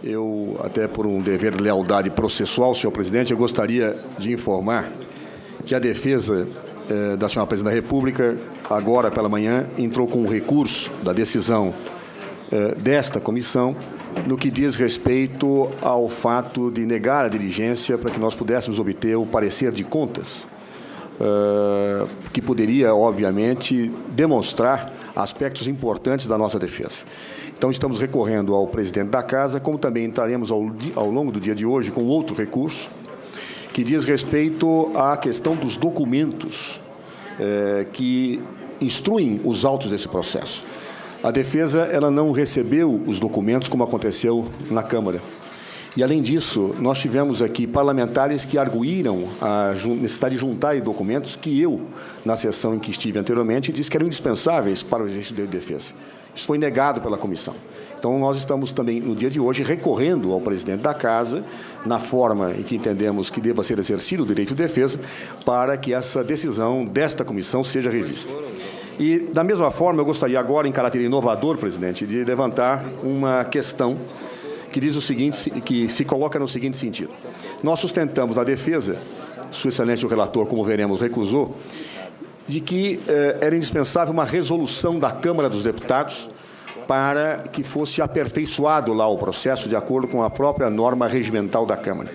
Eu, até por um dever de lealdade processual, senhor presidente, eu gostaria de informar que a defesa da senhora presidente da República, agora pela manhã, entrou com um recurso da decisão desta comissão no que diz respeito ao fato de negar a diligência para que nós pudéssemos obter o parecer de contas, que poderia, obviamente, demonstrar aspectos importantes da nossa defesa. Então, estamos recorrendo ao presidente da Casa, como também entraremos ao longo do dia de hoje com outro recurso, que diz respeito à questão dos documentos que instruem os autos desse processo. A defesa ela não recebeu os documentos como aconteceu na Câmara. E, além disso, nós tivemos aqui parlamentares que arguíram a necessidade de juntar documentos que eu, na sessão em que estive anteriormente, disse que eram indispensáveis para o exercício de defesa. Isso foi negado pela comissão. Então, nós estamos também, no dia de hoje, recorrendo ao presidente da Casa, na forma em que entendemos que deva ser exercido o direito de defesa, para que essa decisão desta comissão seja revista. E, da mesma forma, eu gostaria agora, em caráter inovador, presidente, de levantar uma questão que diz o seguinte, que se coloca no seguinte sentido. Nós sustentamos na defesa, Sua Excelência o relator, como veremos, recusou, de que era indispensável uma resolução da Câmara dos Deputados para que fosse aperfeiçoado lá o processo de acordo com a própria norma regimental da Câmara.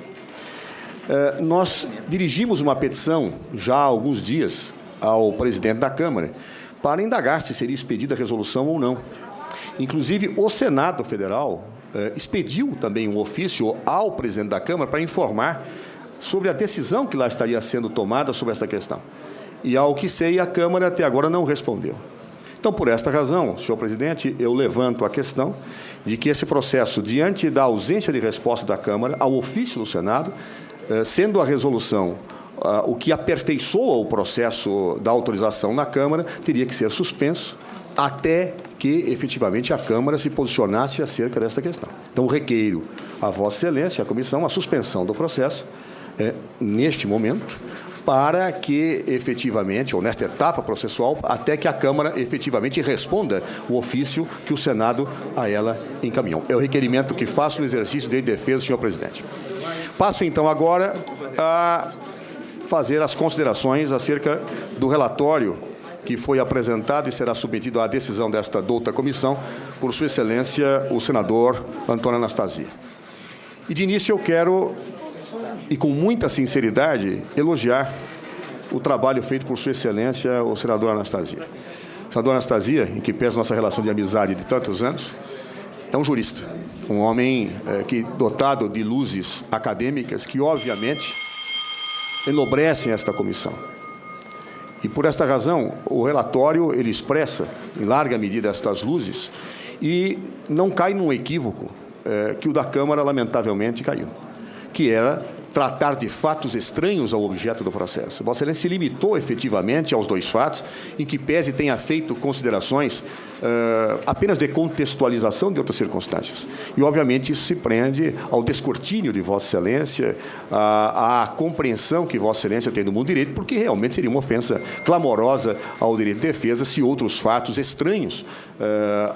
Nós dirigimos uma petição já há alguns dias ao presidente da Câmara para indagar se seria expedida a resolução ou não. Inclusive, o Senado Federal expediu também um ofício ao presidente da Câmara para informar sobre a decisão que lá estaria sendo tomada sobre essa questão. E, ao que sei, a Câmara até agora não respondeu. Então, por esta razão, senhor presidente, eu levanto a questão de que esse processo, diante da ausência de resposta da Câmara ao ofício do Senado, sendo a resolução o que aperfeiçoa o processo da autorização na Câmara, teria que ser suspenso até que, efetivamente, a Câmara se posicionasse acerca desta questão. Então, requeiro a Vossa Excelência, a comissão, a suspensão do processo, neste momento, para que, efetivamente, ou nesta etapa processual, até que a Câmara, efetivamente, responda o ofício que o Senado a ela encaminhou. É o requerimento que faço no exercício de defesa, senhor presidente. Passo, então, agora a fazer as considerações acerca do relatório que foi apresentado e será submetido à decisão desta douta comissão por Sua Excelência, o senador Antônio Anastasia. E, de início, eu quero, e com muita sinceridade, elogiar o trabalho feito por Sua Excelência, o senador Anastasia. O senador Anastasia, em que pesa nossa relação de amizade de tantos anos, é um jurista, um homem dotado de luzes acadêmicas que, obviamente, enobrecem esta comissão. E, por esta razão, o relatório ele expressa, em larga medida, estas luzes e não cai num equívoco que o da Câmara, lamentavelmente, caiu, que era tratar de fatos estranhos ao objeto do processo. Vossa Excelência se limitou, efetivamente, aos dois fatos, em que pese tenha feito considerações apenas de contextualização de outras circunstâncias. E, obviamente, isso se prende ao descortínio de Vossa Excelência, à compreensão que Vossa Excelência tem do mundo do direito, porque realmente seria uma ofensa clamorosa ao direito de defesa se outros fatos estranhos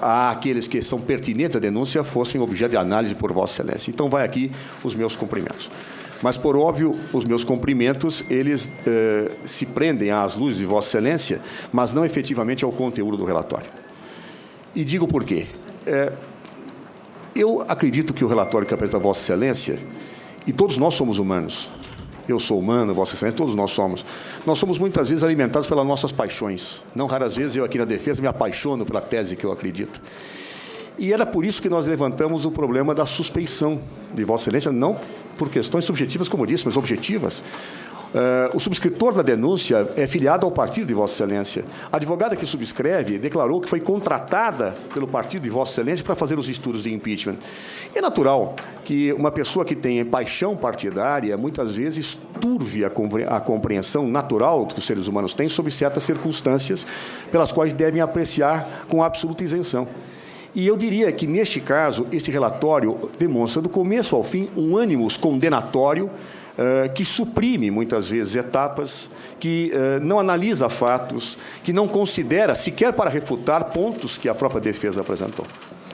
àqueles que são pertinentes à denúncia fossem objeto de análise por Vossa Excelência. Então, vai aqui os meus cumprimentos. Mas, por óbvio, os meus cumprimentos, eles se prendem às luzes de Vossa Excelência, mas não efetivamente ao conteúdo do relatório. E digo por quê. Eu acredito que o relatório que apresenta Vossa Excelência, e todos nós somos humanos, eu sou humano, Vossa Excelência, todos nós somos muitas vezes alimentados pelas nossas paixões. Não raras vezes eu aqui na defesa me apaixono pela tese que eu acredito. E era por isso que nós levantamos o problema da suspeição de Vossa Excelência, não por questões subjetivas, como eu disse, mas objetivas. O subscritor da denúncia é filiado ao partido de Vossa Excelência. A advogada que subscreve declarou que foi contratada pelo partido de Vossa Excelência para fazer os estudos de impeachment. É natural que uma pessoa que tem paixão partidária, muitas vezes, turve a compreensão natural que os seres humanos têm sobre certas circunstâncias pelas quais devem apreciar com absoluta isenção. E eu diria que, neste caso, este relatório demonstra, do começo ao fim, um ânimos condenatório que suprime, muitas vezes, etapas, que não analisa fatos, que não considera, sequer para refutar, pontos que a própria defesa apresentou.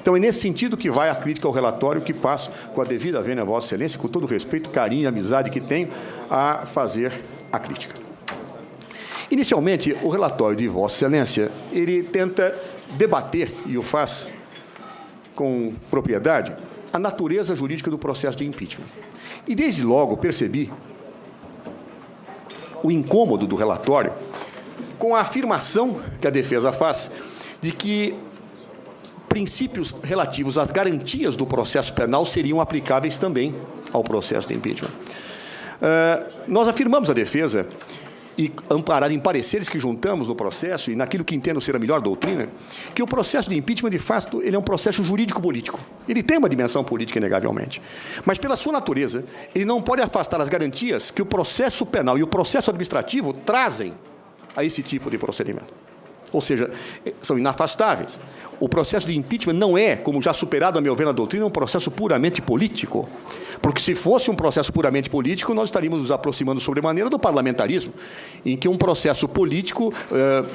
Então, é nesse sentido que vai a crítica ao relatório, que passo, com a devida vênia a Vossa Excelência, com todo o respeito, carinho e amizade que tenho, a fazer a crítica. Inicialmente, o relatório de Vossa Excelência, ele tenta debater, e o faz com propriedade, a natureza jurídica do processo de impeachment. E, desde logo, percebi o incômodo do relatório com a afirmação que a defesa faz de que princípios relativos às garantias do processo penal seriam aplicáveis também ao processo de impeachment. Nós afirmamos a defesa, e amparado em pareceres que juntamos no processo e naquilo que entendo ser a melhor doutrina, que o processo de impeachment, de fato, ele é um processo jurídico-político. Ele tem uma dimensão política, inegavelmente. Mas, pela sua natureza, ele não pode afastar as garantias que o processo penal e o processo administrativo trazem a esse tipo de procedimento. Ou seja, são inafastáveis. O processo de impeachment não é, como já superado, a meu ver, na doutrina, um processo puramente político. Porque, se fosse um processo puramente político, nós estaríamos nos aproximando sobremaneira do parlamentarismo, em que um processo político,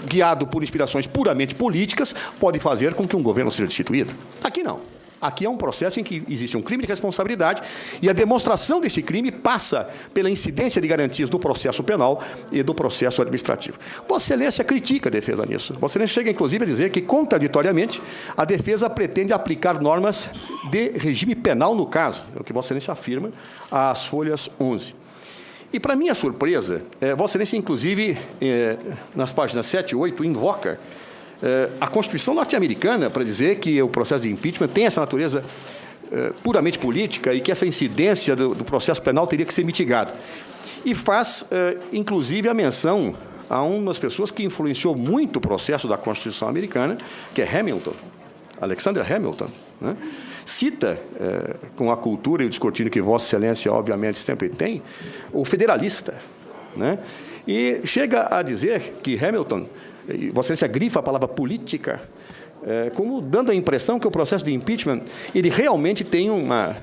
guiado por inspirações puramente políticas, pode fazer com que um governo seja destituído. Aqui não. Aqui é um processo em que existe um crime de responsabilidade e a demonstração desse crime passa pela incidência de garantias do processo penal e do processo administrativo. Vossa Excelência critica a defesa nisso. Vossa Excelência chega, inclusive, a dizer que, contraditoriamente, a defesa pretende aplicar normas de regime penal no caso, é o que Vossa Excelência afirma, às folhas 11. E, para minha surpresa, Vossa Excelência, inclusive, nas páginas 7 e 8, invoca a Constituição norte-americana para dizer que o processo de impeachment tem essa natureza puramente política e que essa incidência do processo penal teria que ser mitigada. E faz, inclusive, a menção a uma das pessoas que influenciou muito o processo da Constituição americana, que é Hamilton, Alexander Hamilton, né? Cita, com a cultura e o descortínio que Vossa Excelência, obviamente, sempre tem, o federalista, né? E chega a dizer que Hamilton, Vossa Excelência grifa a palavra política, como dando a impressão que o processo de impeachment ele realmente tem uma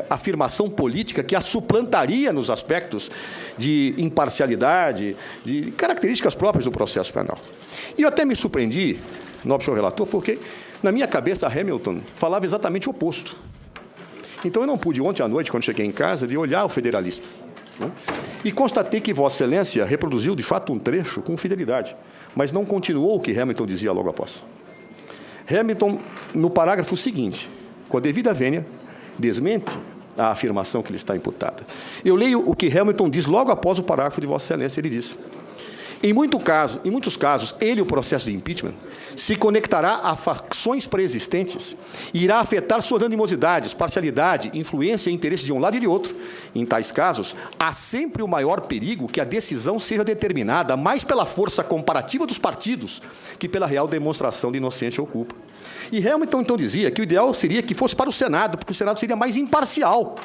afirmação política que a suplantaria nos aspectos de imparcialidade, de características próprias do processo penal. E eu até me surpreendi, nobre senhor relator, porque, na minha cabeça, Hamilton falava exatamente o oposto. Então, eu não pude, ontem à noite, quando cheguei em casa, de olhar o federalista, né? E constatei que Vossa Excelência reproduziu, de fato, um trecho com fidelidade, mas não continuou o que Hamilton dizia logo após. Hamilton, no parágrafo seguinte, com a devida vênia, desmente a afirmação que lhe está imputada. Eu leio o que Hamilton diz logo após o parágrafo de Vossa Excelência. Ele diz: em muitos casos, o processo de impeachment, se conectará a facções preexistentes e irá afetar suas animosidades, parcialidade, influência e interesse de um lado e de outro. Em tais casos, há sempre o maior perigo que a decisão seja determinada mais pela força comparativa dos partidos que pela real demonstração de inocência ou culpa. E Hamilton, então, dizia que o ideal seria que fosse para o Senado, porque o Senado seria mais imparcial.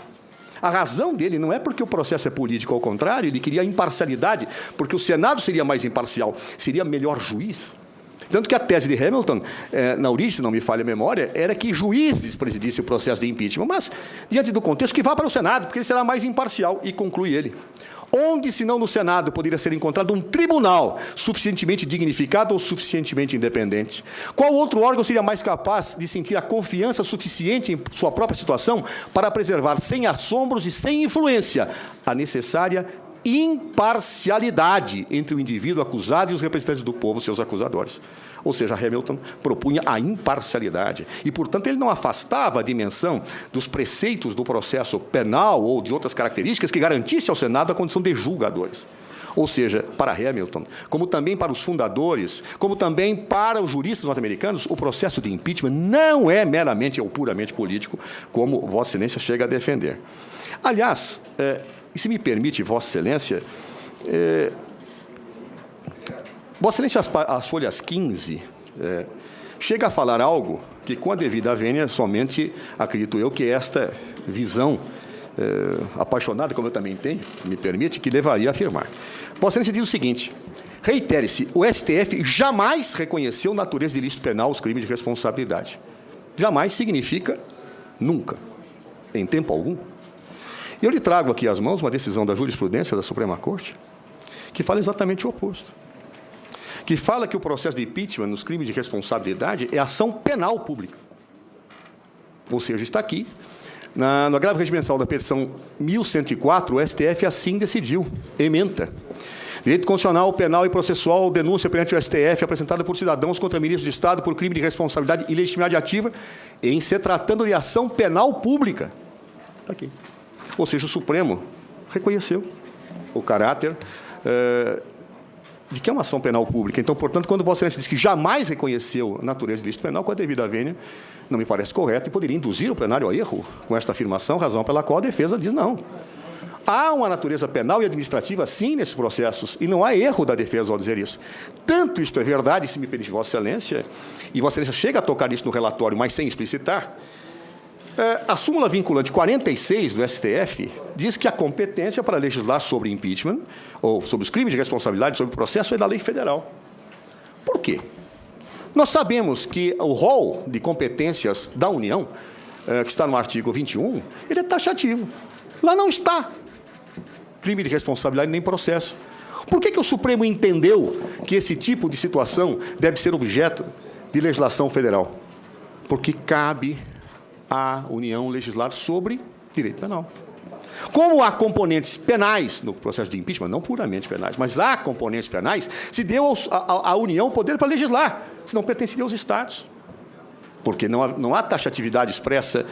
A razão dele não é porque o processo é político, ao contrário, ele queria imparcialidade, porque o Senado seria mais imparcial, seria melhor juiz. Tanto que a tese de Hamilton, na origem, se não me falha a memória, era que juízes presidissem o processo de impeachment, mas, diante do contexto, que vá para o Senado, porque ele será mais imparcial, e conclui ele. Onde, se não no Senado, poderia ser encontrado um tribunal suficientemente dignificado ou suficientemente independente? Qual outro órgão seria mais capaz de sentir a confiança suficiente em sua própria situação para preservar, sem assombros e sem influência, a necessária imparcialidade entre o indivíduo acusado e os representantes do povo, seus acusadores? Ou seja, Hamilton propunha a imparcialidade e, portanto, ele não afastava a dimensão dos preceitos do processo penal ou de outras características que garantisse ao Senado a condição de julgadores. Ou seja, para Hamilton, como também para os fundadores, como também para os juristas norte-americanos, o processo de impeachment não é meramente ou puramente político, como Vossa Excelência chega a defender. Aliás, e se me permite, Vossa Excelência, Vossa Excelência, as folhas 15, chega a falar algo que, com a devida vênia, somente, acredito eu, que esta visão apaixonada, como eu também tenho, se me permite, que levaria a afirmar. Vossa Excelência diz o seguinte: reitere-se, o STF jamais reconheceu natureza de ilícito penal os crimes de responsabilidade. Jamais significa nunca, em tempo algum. E eu lhe trago aqui às mãos uma decisão da jurisprudência da Suprema Corte que fala exatamente o oposto. Que fala que o processo de impeachment nos crimes de responsabilidade é ação penal pública. Ou seja, está aqui. No agravo regimental da petição 1104, o STF assim decidiu, ementa. Direito constitucional, penal e processual, denúncia perante o STF apresentada por cidadãos contra ministros de Estado por crime de responsabilidade e legitimidade ativa em se tratando de ação penal pública. Está aqui. Ou seja, o Supremo reconheceu o caráter de que é uma ação penal pública. Então, portanto, quando Vossa Excelência diz que jamais reconheceu a natureza de ilícito penal, com a devida vênia, não me parece correto e poderia induzir o plenário a erro com esta afirmação, razão pela qual a defesa diz não. Há uma natureza penal e administrativa, sim, nesses processos, e não há erro da defesa ao dizer isso. Tanto isto é verdade, se me permite Vossa Excelência, e Vossa Excelência chega a tocar isso no relatório, mas sem explicitar, a súmula vinculante 46 do STF diz que a competência para legislar sobre impeachment, ou sobre os crimes de responsabilidade, sobre o processo, é da lei federal. Por quê? Nós sabemos que o rol de competências da União, que está no artigo 21, ele é taxativo. Lá não está crime de responsabilidade nem processo. Por que o Supremo entendeu que esse tipo de situação deve ser objeto de legislação federal? Porque cabe à União legislar sobre direito penal. Como há componentes penais no processo de impeachment, não puramente penais, mas há componentes penais, se deu à União poder para legislar, senão pertenceria aos Estados. Porque não há taxatividade expressa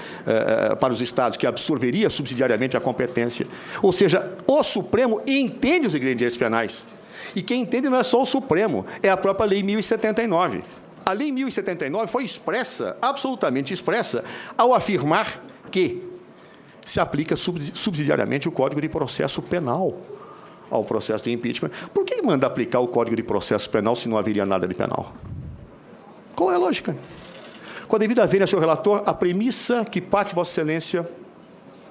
para os Estados que absorveria subsidiariamente a competência. Ou seja, o Supremo entende os ingredientes penais. E quem entende não é só o Supremo, é a própria Lei 1079. A Lei 1079 foi expressa, absolutamente expressa, ao afirmar que se aplica subsidiariamente o Código de Processo Penal ao processo de impeachment. Por que manda aplicar o Código de Processo Penal se não haveria nada de penal? Qual é a lógica? Com a devida vênia, senhor relator, a premissa que parte Vossa Excelência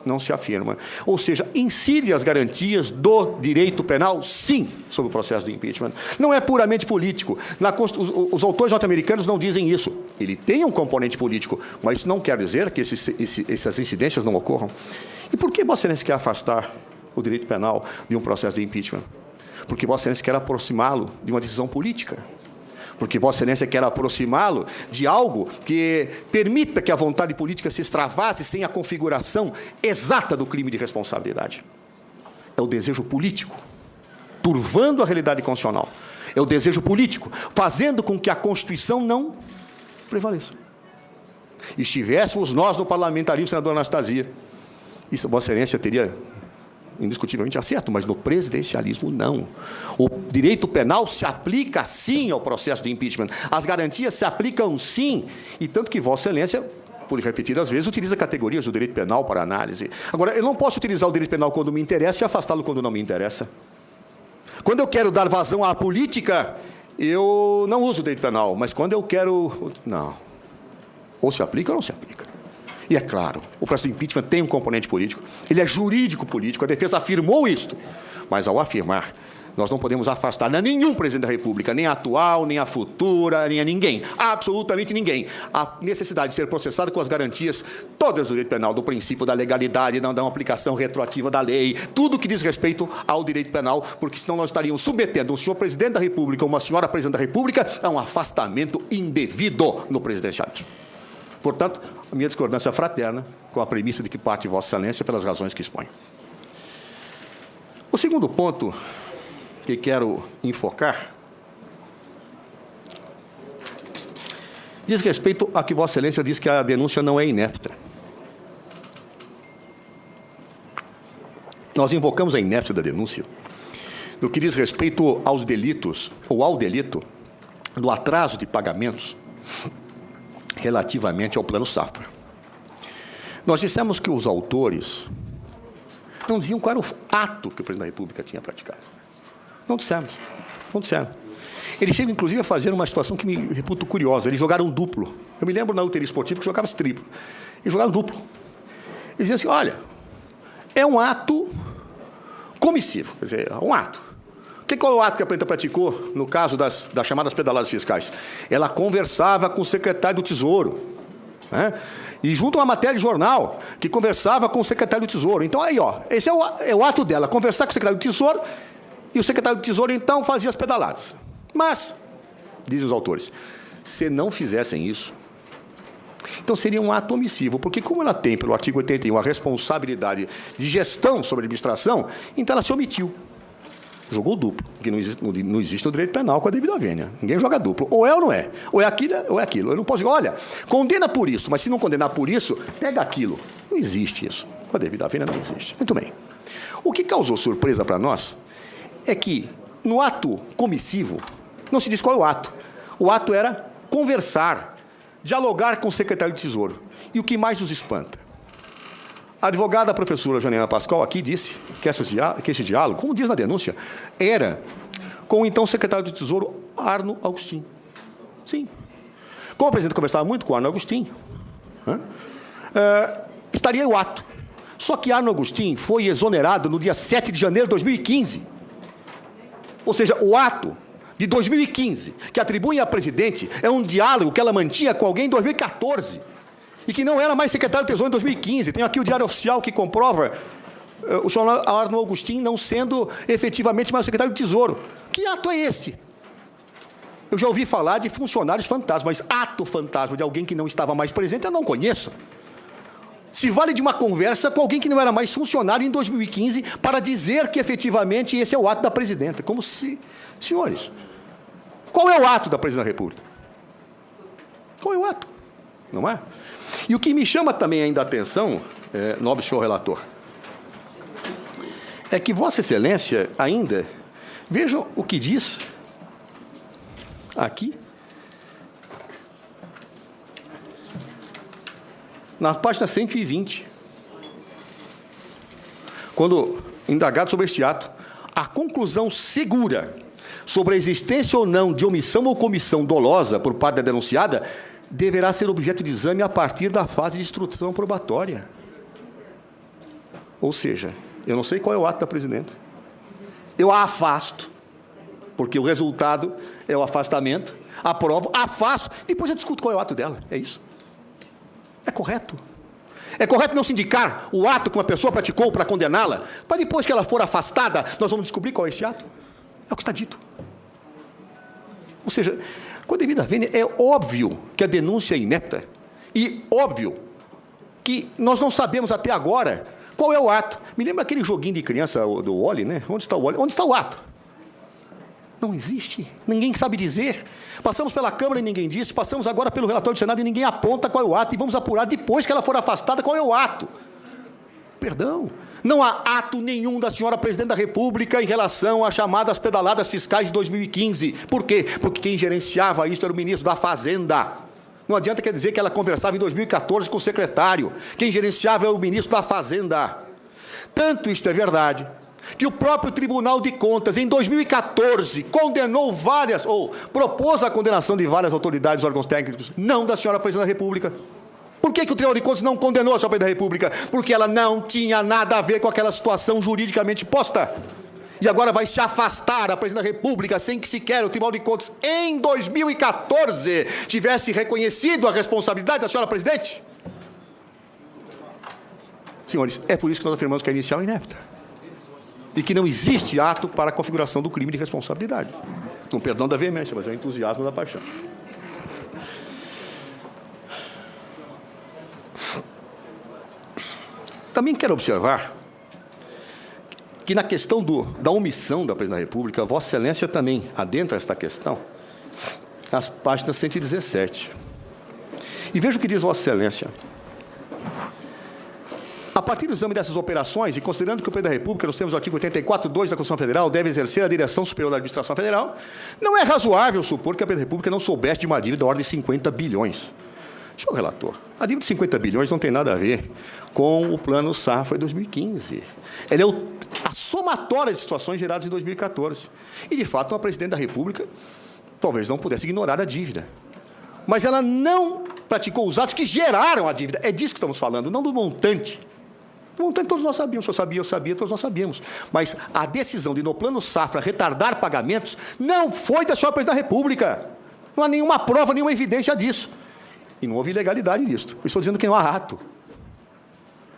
não se afirma. Ou seja, incide as garantias do direito penal, sim, sobre o processo de impeachment. Não é puramente político. Os autores norte-americanos não dizem isso. Ele tem um componente político, mas isso não quer dizer que essas incidências não ocorram. E por que Vossa Excelência quer afastar o direito penal de um processo de impeachment? Porque Vossa Excelência quer aproximá-lo de uma decisão política. Porque Vossa Excelência quer aproximá-lo de algo que permita que a vontade política se extravase sem a configuração exata do crime de responsabilidade. É o desejo político, turvando a realidade constitucional. É o desejo político, fazendo com que a Constituição não prevaleça. E estivéssemos nós no parlamentarismo, senadora Anastasia, isso Vossa Excelência teria indiscutivelmente acerto, mas no presidencialismo não. O direito penal se aplica sim ao processo de impeachment. As garantias se aplicam sim, e tanto que Vossa Excelência, por repetidas vezes, utiliza categorias do direito penal para análise. Agora, eu não posso utilizar o direito penal quando me interessa e afastá-lo quando não me interessa. Quando eu quero dar vazão à política, eu não uso o direito penal, mas quando eu quero... Não. Ou se aplica ou não se aplica. E é claro, o processo de impeachment tem um componente político, ele é jurídico-político, a defesa afirmou isto, mas ao afirmar, nós não podemos afastar nenhum presidente da República, nem a atual, nem a futura, nem a ninguém, absolutamente ninguém, a necessidade de ser processado com as garantias todas do direito penal, do princípio da legalidade, não da aplicação retroativa da lei, tudo que diz respeito ao direito penal, porque senão nós estaríamos submetendo um senhor presidente da República ou uma senhora presidente da República a um afastamento indevido no presidencialismo. Portanto, a minha discordância fraterna com a premissa de que parte Vossa Excelência pelas razões que expõe. O segundo ponto que quero enfocar diz respeito a que Vossa Excelência diz que a denúncia não é inepta. Nós invocamos a inépcia da denúncia no que diz respeito aos delitos, ou ao delito, do atraso de pagamentos relativamente ao Plano Safra. Nós dissemos que os autores não diziam qual era o ato que o presidente da República tinha praticado. Não dissemos. Não disseram. Eles chegam, inclusive, a fazer uma situação que me reputo curiosa. Eles jogaram duplo. Eu me lembro na loteria esportiva que jogava-se triplo. Eles jogaram duplo. Eles diziam assim, olha, é um ato comissivo, quer dizer, um ato. Qual é o ato que a Presidenta praticou no caso das chamadas pedaladas fiscais? Ela conversava com o secretário do Tesouro, né? E junto a uma matéria de jornal que conversava com o secretário do Tesouro. Então, aí, ó, esse é o ato dela, conversar com o secretário do Tesouro, e o secretário do Tesouro, então, fazia as pedaladas. Mas, dizem os autores, se não fizessem isso, Então, seria um ato omissivo, porque como ela tem, pelo artigo 81, a responsabilidade de gestão sobre a administração, então ela se omitiu. Jogou duplo, porque não existe no direito penal com a devida vênia. Ninguém joga duplo. Ou é ou não é. Ou é aquilo ou é aquilo. Eu não posso dizer, olha, condena por isso, mas se não condenar por isso, pega aquilo. Não existe isso. Com a devida vênia não existe. Muito bem. O que causou surpresa para nós é que, no ato comissivo, não se diz qual é o ato. O ato era conversar, dialogar com o secretário de Tesouro. E o que mais nos espanta? A advogada, a professora Janaína Pascoal, aqui disse que esse diálogo, como diz na denúncia, era com o então secretário de Tesouro, Arno Agostinho. Sim. Como o presidente conversava muito com o Arno Agostinho, estaria o ato. Só que Arno Agostinho foi exonerado no dia 7 de janeiro de 2015. Ou seja, o ato de 2015, que atribui à presidente, é um diálogo que ela mantinha com alguém em 2014. E que não era mais secretário de Tesouro em 2015. Tem aqui o Diário Oficial que comprova o senhor Arno Agostinho não sendo efetivamente mais secretário de Tesouro. Que ato é esse? Eu já ouvi falar de funcionários fantasmas, mas ato fantasma de alguém que não estava mais presente, eu não conheço. Se vale de uma conversa com alguém que não era mais funcionário em 2015 para dizer que efetivamente esse é o ato da presidenta. Como se... Senhores, qual é o ato da presidente da República? Qual é o ato? Não é? E o que me chama também ainda a atenção, nobre senhor relator, é que Vossa Excelência ainda, vejam o que diz aqui, na página 120, quando indagado sobre este ato, a conclusão segura sobre a existência ou não de omissão ou comissão dolosa por parte da denunciada deverá ser objeto de exame a partir da fase de instrução probatória. Ou seja, eu não sei qual é o ato da presidenta. Eu a afasto, porque o resultado é o afastamento, aprovo, afasto, depois eu discuto qual é o ato dela. É isso. É correto. É correto não se indicar o ato que uma pessoa praticou para condená-la, para depois que ela for afastada, nós vamos descobrir qual é esse ato? É o que está dito. Ou seja, com a devida vênia, é óbvio que a denúncia é inepta e óbvio que nós não sabemos até agora qual é o ato. Me lembra aquele joguinho de criança do Wally, né? Onde está o Wally? Onde está o ato? Não existe. Ninguém sabe dizer. Passamos pela Câmara e ninguém disse. Passamos agora pelo relatório do Senado e ninguém aponta qual é o ato. E vamos apurar depois que ela for afastada qual é o ato. Perdão. Não há ato nenhum da senhora Presidente da República em relação às chamadas pedaladas fiscais de 2015. Por quê? Porque quem gerenciava isso era o ministro da Fazenda. Não adianta quer dizer que ela conversava em 2014 com o secretário. Quem gerenciava era o ministro da Fazenda. Tanto isto é verdade, que o próprio Tribunal de Contas, em 2014, condenou várias, ou propôs a condenação de várias autoridades e órgãos técnicos, não da senhora Presidente da República. Por que o Tribunal de Contas não condenou a senhora Presidente da República? Porque ela não tinha nada a ver com aquela situação juridicamente posta. E agora vai se afastar a Presidente da República sem que sequer o Tribunal de Contas, em 2014, tivesse reconhecido a responsabilidade da senhora Presidente? Senhores, é por isso que nós afirmamos que a inicial é inepta. E que não existe ato para a configuração do crime de responsabilidade. Com perdão da veemência, mas é o entusiasmo da paixão. Também quero observar que na questão da omissão da Presidente da República, Vossa Excelência também adentra esta questão nas páginas 117. E veja o que diz Vossa Excelência. A partir do exame dessas operações, e considerando que o Presidente da República, nos termos do artigo 84.2 da Constituição Federal, deve exercer a direção superior da Administração Federal, não é razoável supor que a Presidente da República não soubesse de uma dívida da ordem de 50 bilhões. Senhor relator, a dívida de 50 bilhões não tem nada a ver com o Plano Safra de 2015. Ela é a somatória de situações geradas em 2014. E, de fato, a Presidente da República talvez não pudesse ignorar a dívida. Mas ela não praticou os atos que geraram a dívida. É disso que estamos falando, não do montante. Do montante todos nós sabíamos, eu sabia, todos nós sabíamos. Mas a decisão de, no Plano Safra, retardar pagamentos não foi da senhora Presidente da República. Não há nenhuma prova, nenhuma evidência disso. E não houve ilegalidade nisso. Eu estou dizendo que não há ato.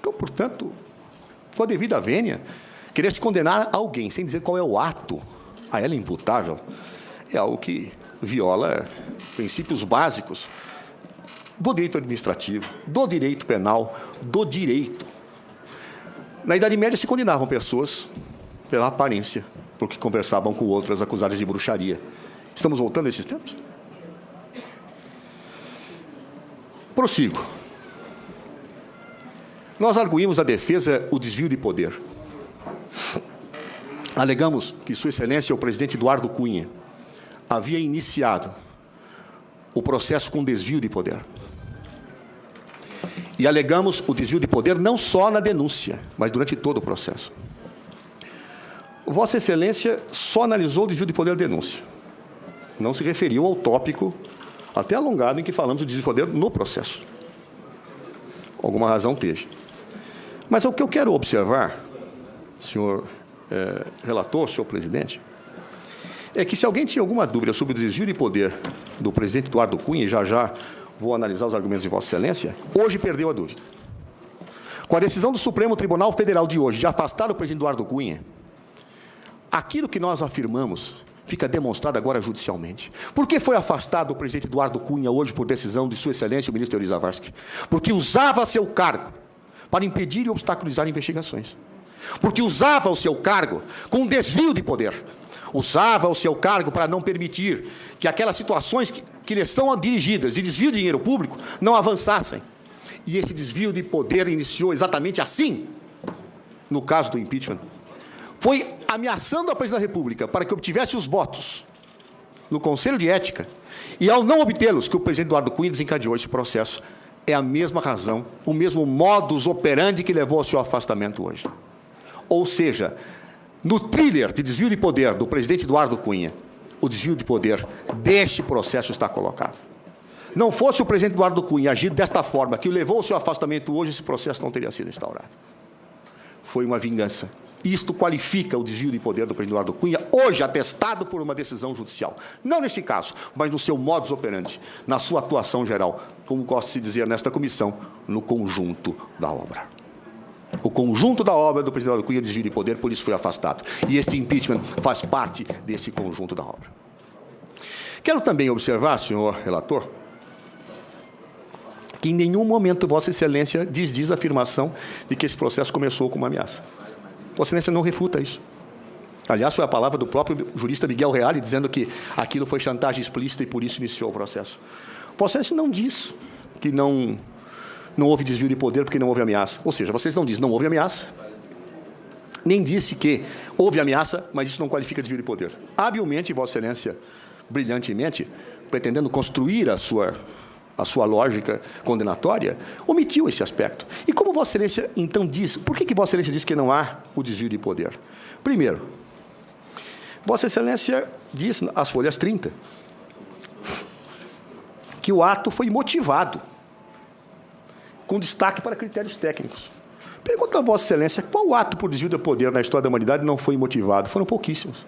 Então, portanto, com a devida vênia, querer se condenar alguém sem dizer qual é o ato a ela imputável é algo que viola princípios básicos do direito administrativo, do direito penal, do direito. Na Idade Média se condenavam pessoas pela aparência, porque conversavam com outras acusadas de bruxaria. Estamos voltando a esses tempos? Prossigo. Nós arguímos a defesa o desvio de poder. Alegamos que Sua Excelência, o presidente Eduardo Cunha, havia iniciado o processo com desvio de poder. E alegamos o desvio de poder não só na denúncia, mas durante todo o processo. Vossa Excelência só analisou o desvio de poder da denúncia. Não se referiu ao tópico até alongado em que falamos do desvio de poder no processo. Alguma razão teve. Mas o que eu quero observar, senhor relator, senhor presidente, é que se alguém tinha alguma dúvida sobre o desvio de poder do presidente Eduardo Cunha, e já vou analisar os argumentos de Vossa Excelência, hoje perdeu a dúvida. Com a decisão do Supremo Tribunal Federal de hoje de afastar o presidente Eduardo Cunha, aquilo que nós afirmamos fica demonstrado agora judicialmente. Por que foi afastado o presidente Eduardo Cunha hoje por decisão de Sua Excelência, o ministro Euri Zavascki? Porque usava seu cargo para impedir e obstaculizar investigações. Porque usava o seu cargo com desvio de poder. Usava o seu cargo para não permitir que aquelas situações que lhe são dirigidas de desvio de dinheiro público não avançassem. E esse desvio de poder iniciou exatamente assim, no caso do impeachment. Foi ameaçando a presidência da República para que obtivesse os votos no Conselho de Ética, e ao não obtê-los, que o presidente Eduardo Cunha desencadeou esse processo. É a mesma razão, o mesmo modus operandi que levou ao seu afastamento hoje. Ou seja, no thriller de desvio de poder do presidente Eduardo Cunha, o desvio de poder deste processo está colocado. Não fosse o presidente Eduardo Cunha agir desta forma, que o levou ao seu afastamento hoje, esse processo não teria sido instaurado. Foi uma vingança. Isto qualifica o desvio de poder do presidente Eduardo Cunha, hoje atestado por uma decisão judicial. Não neste caso, mas no seu modus operandi, na sua atuação geral, como gosta de se dizer nesta comissão, no conjunto da obra. O conjunto da obra do presidente Eduardo Cunha é desvio de poder, por isso foi afastado. E este impeachment faz parte desse conjunto da obra. Quero também observar, senhor relator, que em nenhum momento Vossa Excelência desdiz a afirmação de que esse processo começou com uma ameaça. Vossa Excelência não refuta isso. Aliás, foi a palavra do próprio jurista Miguel Reale, dizendo que aquilo foi chantagem explícita e por isso iniciou o processo. Vossa Excelência não diz que não houve desvio de poder porque não houve ameaça. Ou seja, vocês não dizem não houve ameaça, nem disse que houve ameaça, mas isso não qualifica desvio de poder. Habilmente, Vossa Excelência, brilhantemente, pretendendo construir a sua lógica condenatória, omitiu esse aspecto. E como Vossa Excelência, então, diz... Por que Vossa Excelência diz que não há o desvio de poder? Primeiro, Vossa Excelência diz, às folhas 30, que o ato foi motivado, com destaque para critérios técnicos. Pergunto a Vossa Excelência, qual ato por desvio de poder na história da humanidade não foi motivado? Foram pouquíssimos.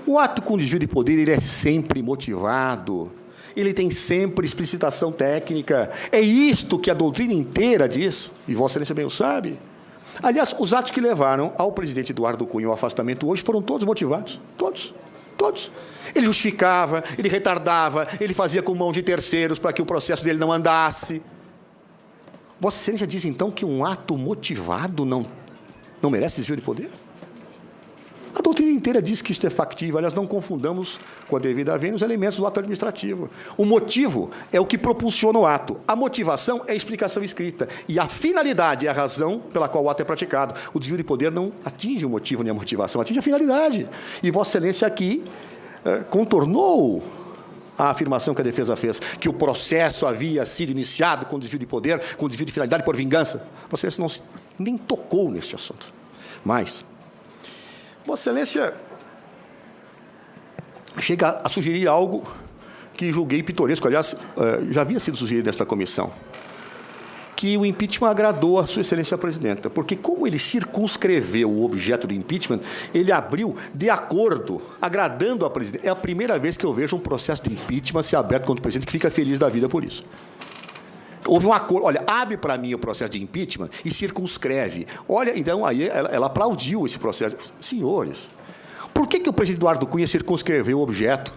O ato com desvio de poder, ele é sempre motivado. Ele tem sempre explicitação técnica. É isto que a doutrina inteira diz, e Vossa Excelência bem o sabe. Aliás, os atos que levaram ao presidente Eduardo Cunha ao afastamento hoje foram todos motivados. Todos. Todos. Ele justificava, ele retardava, ele fazia com mão de terceiros para que o processo dele não andasse. Vossa Excelência diz, então, que um ato motivado não merece desvio de poder? A doutrina inteira diz que isto é factível. Aliás, não confundamos com a devida vênia os elementos do ato administrativo. O motivo é o que propulsiona o ato. A motivação é a explicação escrita. E a finalidade é a razão pela qual o ato é praticado. O desvio de poder não atinge o motivo nem a motivação, atinge a finalidade. E Vossa Excelência aqui contornou a afirmação que a defesa fez, que o processo havia sido iniciado com desvio de poder, com desvio de finalidade por vingança. Vossa Excelência nem tocou neste assunto. Mas Vossa Excelência chega a sugerir algo que julguei pitoresco, aliás, já havia sido sugerido nesta comissão, que o impeachment agradou a Sua Excelência a Presidenta, porque como ele circunscreveu o objeto do impeachment, ele abriu de acordo, agradando a Presidenta. É a primeira vez que eu vejo um processo de impeachment ser aberto contra o Presidente que fica feliz da vida por isso. Houve um acordo, olha, abre para mim o processo de impeachment e circunscreve. Olha, então, aí ela aplaudiu esse processo. Senhores, por que o presidente Eduardo Cunha circunscreveu o objeto?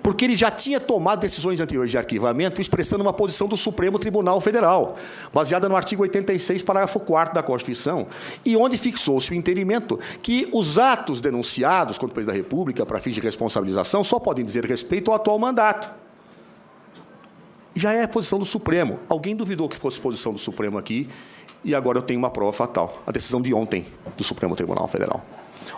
porque ele já tinha tomado decisões anteriores de arquivamento expressando uma posição do Supremo Tribunal Federal, baseada no artigo 86, parágrafo 4º da Constituição, e onde fixou-se o entendimento que os atos denunciados contra o presidente da República para fins de responsabilização só podem dizer respeito ao atual mandato. Já é a posição do Supremo. Alguém duvidou que fosse posição do Supremo aqui, e agora eu tenho uma prova fatal. A decisão de ontem do Supremo Tribunal Federal.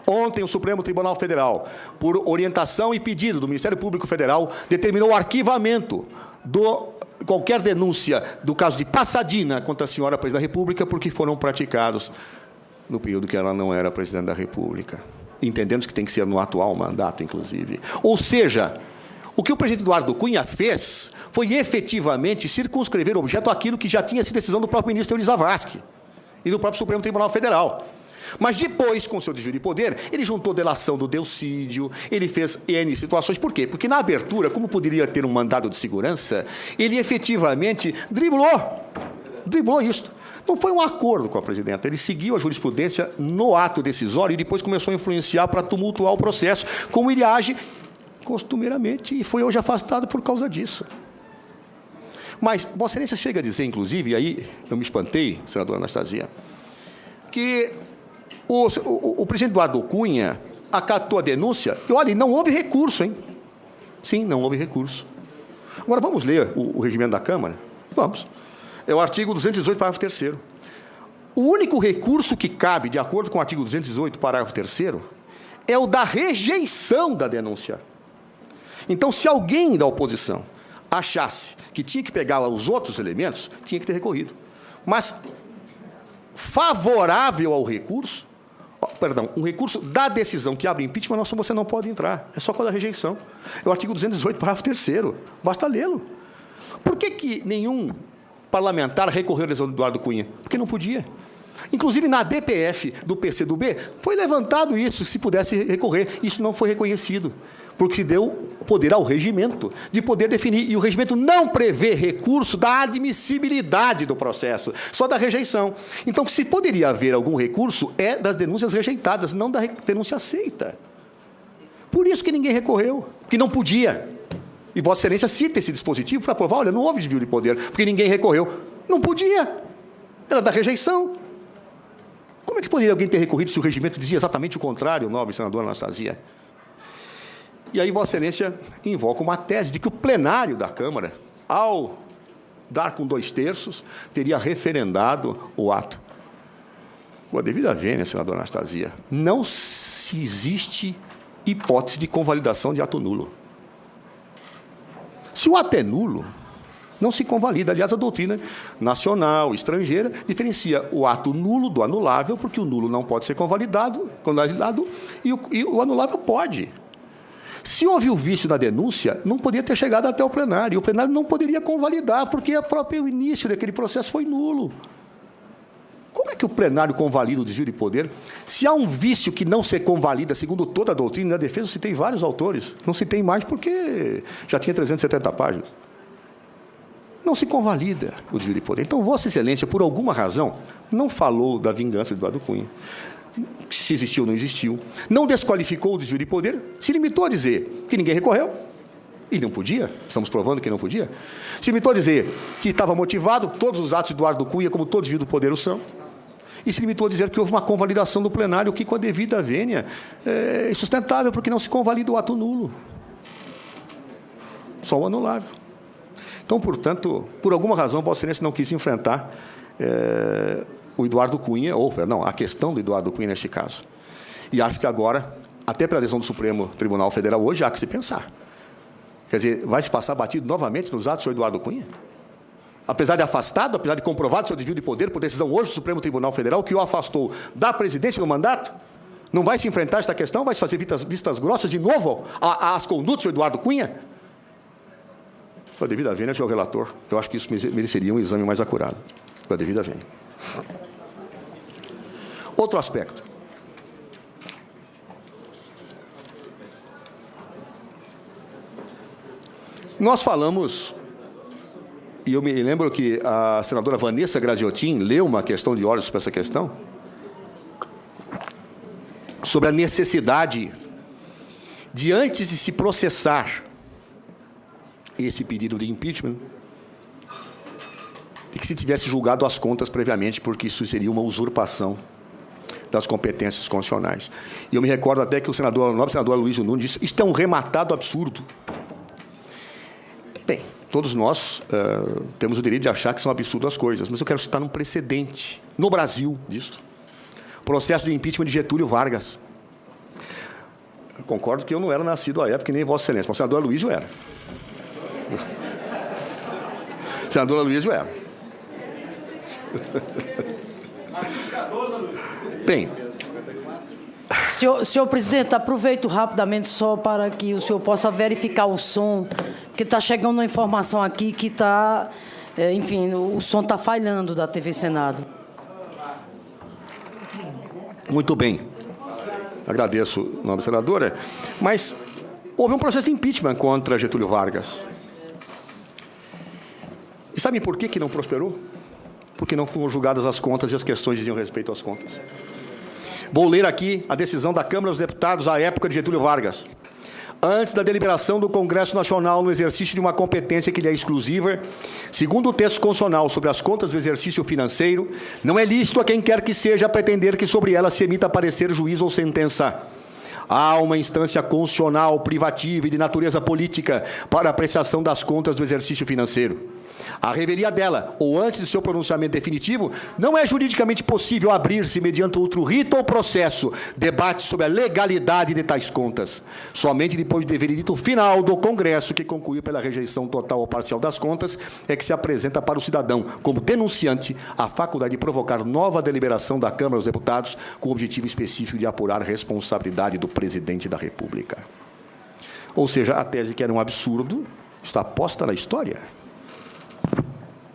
Ontem, o Supremo Tribunal Federal, por orientação e pedido do Ministério Público Federal, determinou o arquivamento de qualquer denúncia do caso de Passadina contra a senhora Presidente da República, porque foram praticados no período que ela não era Presidente da República, entendendo que tem que ser no atual mandato, inclusive. Ou seja, o que o presidente Eduardo Cunha fez foi efetivamente circunscrever o objeto àquilo que já tinha sido decisão do próprio ministro Euri Zavascki e do próprio Supremo Tribunal Federal. Mas depois, com o seu desvio de poder, ele juntou delação do Delcídio, ele fez N situações. Por quê? Porque na abertura, como poderia ter um mandado de segurança, ele efetivamente driblou isso. Não foi um acordo com a presidenta, ele seguiu a jurisprudência no ato decisório e depois começou a influenciar para tumultuar o processo, como ele age costumeiramente, e foi hoje afastado por causa disso. Mas Vossa Excelência chega a dizer, inclusive, e aí eu me espantei, senadora Anastasia, que o presidente Eduardo Cunha acatou a denúncia e, olha, não houve recurso, hein? Sim, não houve recurso. Agora, vamos ler o regimento da Câmara? Vamos. É o artigo 218, parágrafo 3º. O único recurso que cabe, de acordo com o artigo 218, parágrafo 3º, é o da rejeição da denúncia. Então, se alguém da oposição achasse que tinha que pegar os outros elementos, tinha que ter recorrido. Mas favorável ao recurso, um recurso da decisão que abre impeachment, você não pode entrar. É só com a rejeição. É o artigo 218, parágrafo 3º. Basta lê-lo. Por que nenhum parlamentar recorreu à decisão do Eduardo Cunha? Porque não podia. Inclusive, na DPF do PCdoB, foi levantado isso, se pudesse recorrer. Isso não foi reconhecido, porque deu poder ao regimento de poder definir. E o regimento não prevê recurso da admissibilidade do processo, só da rejeição. Então, se poderia haver algum recurso, é das denúncias rejeitadas, não da denúncia aceita. Por isso que ninguém recorreu, que não podia. E Vossa Excelência cita esse dispositivo para provar, olha, não houve desvio de poder, porque ninguém recorreu. Não podia. Era da rejeição. Como é que poderia alguém ter recorrido se o regimento dizia exatamente o contrário, nobre senadora Anastasia? E aí Vossa Excelência invoca uma tese de que o plenário da Câmara, ao dar com 2/3, teria referendado o ato. Com a devida vênia, senadora Anastasia, não se existe hipótese de convalidação de ato nulo. Se o ato é nulo, não se convalida. Aliás, a doutrina nacional, estrangeira, diferencia o ato nulo do anulável, porque o nulo não pode ser convalidado e o anulável pode. Se houve o vício na denúncia, não poderia ter chegado até o plenário. E o plenário não poderia convalidar, porque o próprio início daquele processo foi nulo. Como é que o plenário convalida o desvio de poder? Se há um vício que não se convalida, segundo toda a doutrina, na defesa eu citei vários autores. Não citei mais porque já tinha 370 páginas. Não se convalida o desvio de poder. Então, Vossa Excelência, por alguma razão, não falou da vingança de Eduardo Cunha. Se existiu ou não existiu. Não desqualificou o desvio de poder, se limitou a dizer que ninguém recorreu, e não podia, estamos provando que não podia. Se limitou a dizer que estava motivado, todos os atos de Eduardo Cunha, como todo desvio do poder o são, e se limitou a dizer que houve uma convalidação do plenário, que com a devida vênia é insustentável, porque não se convalida o ato nulo. Só o anulável. Então, portanto, por alguma razão, Vossa Excelência não quis enfrentar o Eduardo Cunha, a questão do Eduardo Cunha neste caso. E acho que agora, até pela decisão do Supremo Tribunal Federal hoje, há que se pensar. Quer dizer, vai se passar batido novamente nos atos do senhor Eduardo Cunha? Apesar de afastado, apesar de comprovado seu desvio de poder por decisão hoje do Supremo Tribunal Federal, que o afastou da presidência no mandato, não vai se enfrentar esta questão? Vai se fazer vistas grossas de novo às condutas do senhor Eduardo Cunha? Com a devida vênia, senhor relator, eu acho que isso mereceria um exame mais acurado. Com a devida vênia. Outro aspecto. Nós falamos, e eu me lembro que a senadora Vanessa Graziotin leu uma questão de ordem sobre essa questão, sobre a necessidade de, antes de se processar esse pedido de impeachment e que se tivesse julgado as contas previamente, porque isso seria uma usurpação das competências constitucionais. E eu me recordo até que o nobre senador Aloysio Nunes disse: isto é um rematado absurdo. Bem, todos nós temos o direito de achar que são absurdas as coisas, mas eu quero citar um precedente no Brasil disso. Processo de impeachment de Getúlio Vargas. Eu concordo que eu não era nascido à época, nem Vossa Excelência, mas o senador Aloysio era. O senador Aloysio era. Bem. Senhor presidente, aproveito rapidamente só para que o senhor possa verificar o som, porque está chegando uma informação aqui que está, enfim, o som está falhando da TV Senado. Muito bem. Agradeço, nobre senadora. Mas houve um processo de impeachment contra Getúlio Vargas. E sabem por que não prosperou? Porque não foram julgadas as contas e as questões diziam respeito às contas. Vou ler aqui a decisão da Câmara dos Deputados à época de Getúlio Vargas. Antes da deliberação do Congresso Nacional no exercício de uma competência que lhe é exclusiva, segundo o texto constitucional sobre as contas do exercício financeiro, não é lícito a quem quer que seja pretender que sobre ela se emita parecer, juízo ou sentença. Há uma instância constitucional, privativa e de natureza política para a apreciação das contas do exercício financeiro. A revelia dela, ou antes de seu pronunciamento definitivo, não é juridicamente possível abrir-se, mediante outro rito ou processo, debate sobre a legalidade de tais contas. Somente depois do veredito final do Congresso, que concluiu pela rejeição total ou parcial das contas, é que se apresenta para o cidadão, como denunciante, a faculdade de provocar nova deliberação da Câmara dos Deputados, com o objetivo específico de apurar a responsabilidade do presidente da República. Ou seja, a tese que era um absurdo está posta na história.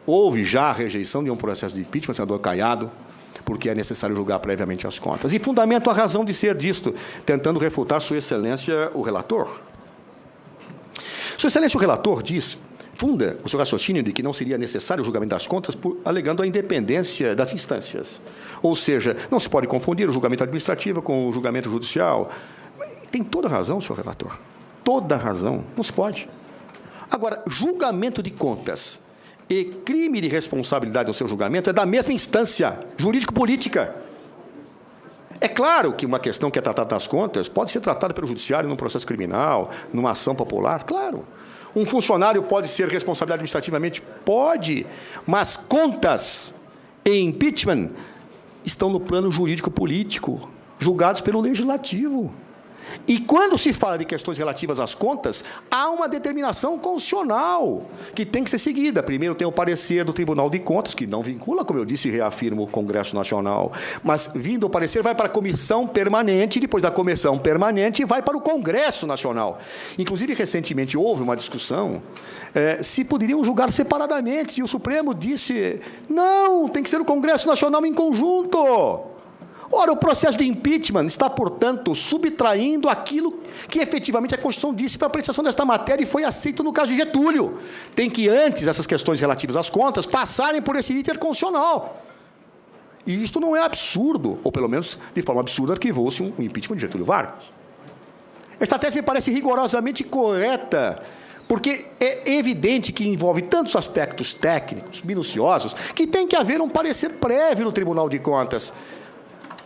Houve já a rejeição de um processo de impeachment, senador Caiado, porque é necessário julgar previamente as contas. E fundamento a razão de ser disto, tentando refutar Sua Excelência o relator. Sua Excelência o relator funda o seu raciocínio de que não seria necessário o julgamento das contas, alegando a independência das instâncias. Ou seja, não se pode confundir o julgamento administrativo com o julgamento judicial. Tem toda a razão, senhor relator. Toda a razão. Não se pode. Agora, julgamento de contas e crime de responsabilidade no seu julgamento é da mesma instância jurídico-política. É claro que uma questão que é tratada das contas pode ser tratada pelo judiciário num processo criminal, numa ação popular, claro. Um funcionário pode ser responsabilizado administrativamente? Pode, mas contas e impeachment estão no plano jurídico-político, julgados pelo Legislativo. E quando se fala de questões relativas às contas, há uma determinação constitucional que tem que ser seguida. Primeiro tem o parecer do Tribunal de Contas, que não vincula, como eu disse, e reafirma o Congresso Nacional. Mas, vindo o parecer, vai para a Comissão Permanente, e depois da Comissão Permanente vai para o Congresso Nacional. Inclusive, recentemente, houve uma discussão se poderiam julgar separadamente, e o Supremo disse, não, tem que ser o Congresso Nacional em conjunto. Ora, o processo de impeachment está, portanto, subtraindo aquilo que efetivamente a Constituição disse para a apreciação desta matéria e foi aceito no caso de Getúlio. Tem que, antes, essas questões relativas às contas passarem por esse iter constitucional. E isto não é absurdo, ou pelo menos, de forma absurda, arquivou-se um impeachment de Getúlio Vargas. Esta tese me parece rigorosamente correta, porque é evidente que envolve tantos aspectos técnicos, minuciosos, que tem que haver um parecer prévio no Tribunal de Contas.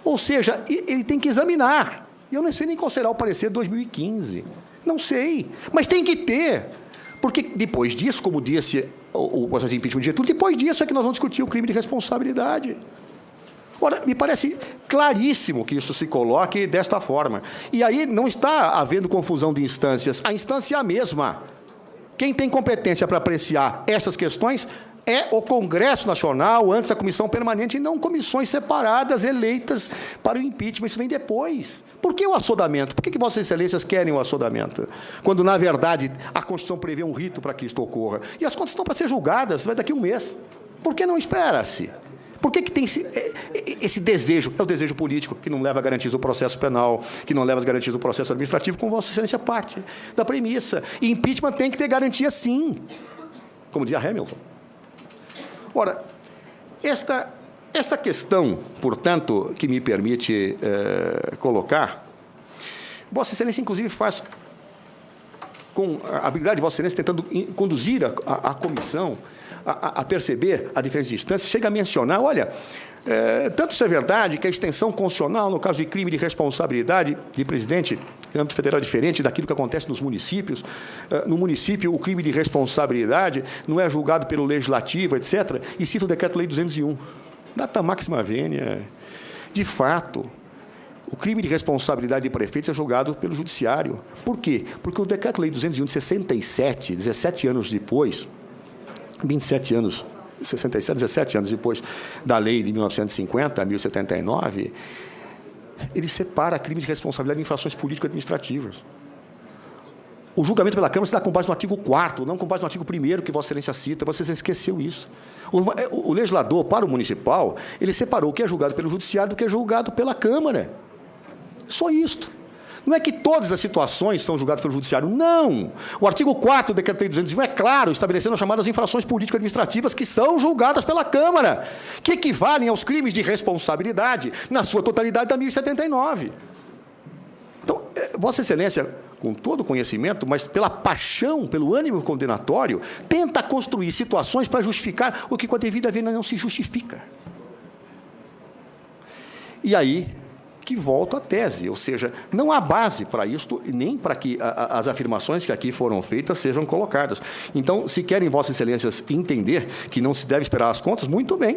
Ou seja, ele tem que examinar. E eu não sei nem qual será o parecer de 2015. Não sei. Mas tem que ter. Porque depois disso, como disse o processo de impeachment de Getúlio, depois disso é que nós vamos discutir o crime de responsabilidade. Ora, me parece claríssimo que isso se coloque desta forma. E aí não está havendo confusão de instâncias. A instância é a mesma. Quem tem competência para apreciar essas questões é o Congresso Nacional, antes a Comissão Permanente, e não comissões separadas, eleitas para o impeachment. Isso vem depois. Por que o assodamento? Por que Vossas Excelências querem o assodamento? Quando, na verdade, a Constituição prevê um rito para que isto ocorra. E as contas estão para ser julgadas, vai daqui a um mês. Por que não espera-se? Por que tem esse desejo? É o desejo político, que não leva a garantias do processo penal, que não leva as garantias do processo administrativo, com Vossa Excelência parte da premissa. E impeachment tem que ter garantia, sim. Como dizia Hamilton. Ora, esta questão, portanto, que me permite colocar, Vossa Excelência, inclusive, faz com a habilidade de Vossa Excelência, tentando conduzir a comissão a perceber a diferença de instâncias, chega a mencionar, olha, tanto isso é verdade que a extensão constitucional, no caso de crime de responsabilidade de presidente, no âmbito federal é diferente daquilo que acontece nos municípios. No município, o crime de responsabilidade não é julgado pelo legislativo, etc. E cita o Decreto-Lei 201. Data máxima vênia. De fato, o crime de responsabilidade de prefeitos é julgado pelo judiciário. Por quê? Porque o Decreto-Lei 201 de 67, 17 anos depois, 27 anos, 67, 17 anos depois da lei de 1950, 1079, ele separa crime de responsabilidade de infrações político-administrativas. O julgamento pela Câmara se dá com base no artigo 4º, não com base no artigo 1º que Vossa Excelência cita. Vossa Excelência esqueceu isso. O legislador, para o municipal, ele separou o que é julgado pelo judiciário do que é julgado pela Câmara. Só isto. Não é que todas as situações são julgadas pelo judiciário, não. O artigo 4º do Decreto-Lei 201 é claro, estabelecendo as chamadas infrações político-administrativas que são julgadas pela Câmara, que equivalem aos crimes de responsabilidade, na sua totalidade, da 1079. Então, Vossa Excelência, com todo o conhecimento, mas pela paixão, pelo ânimo condenatório, tenta construir situações para justificar o que com a devida vênia não se justifica. E aí que volto à tese, ou seja, não há base para isto, nem para que as afirmações que aqui foram feitas sejam colocadas. Então, se querem Vossas Excelências entender que não se deve esperar as contas, muito bem,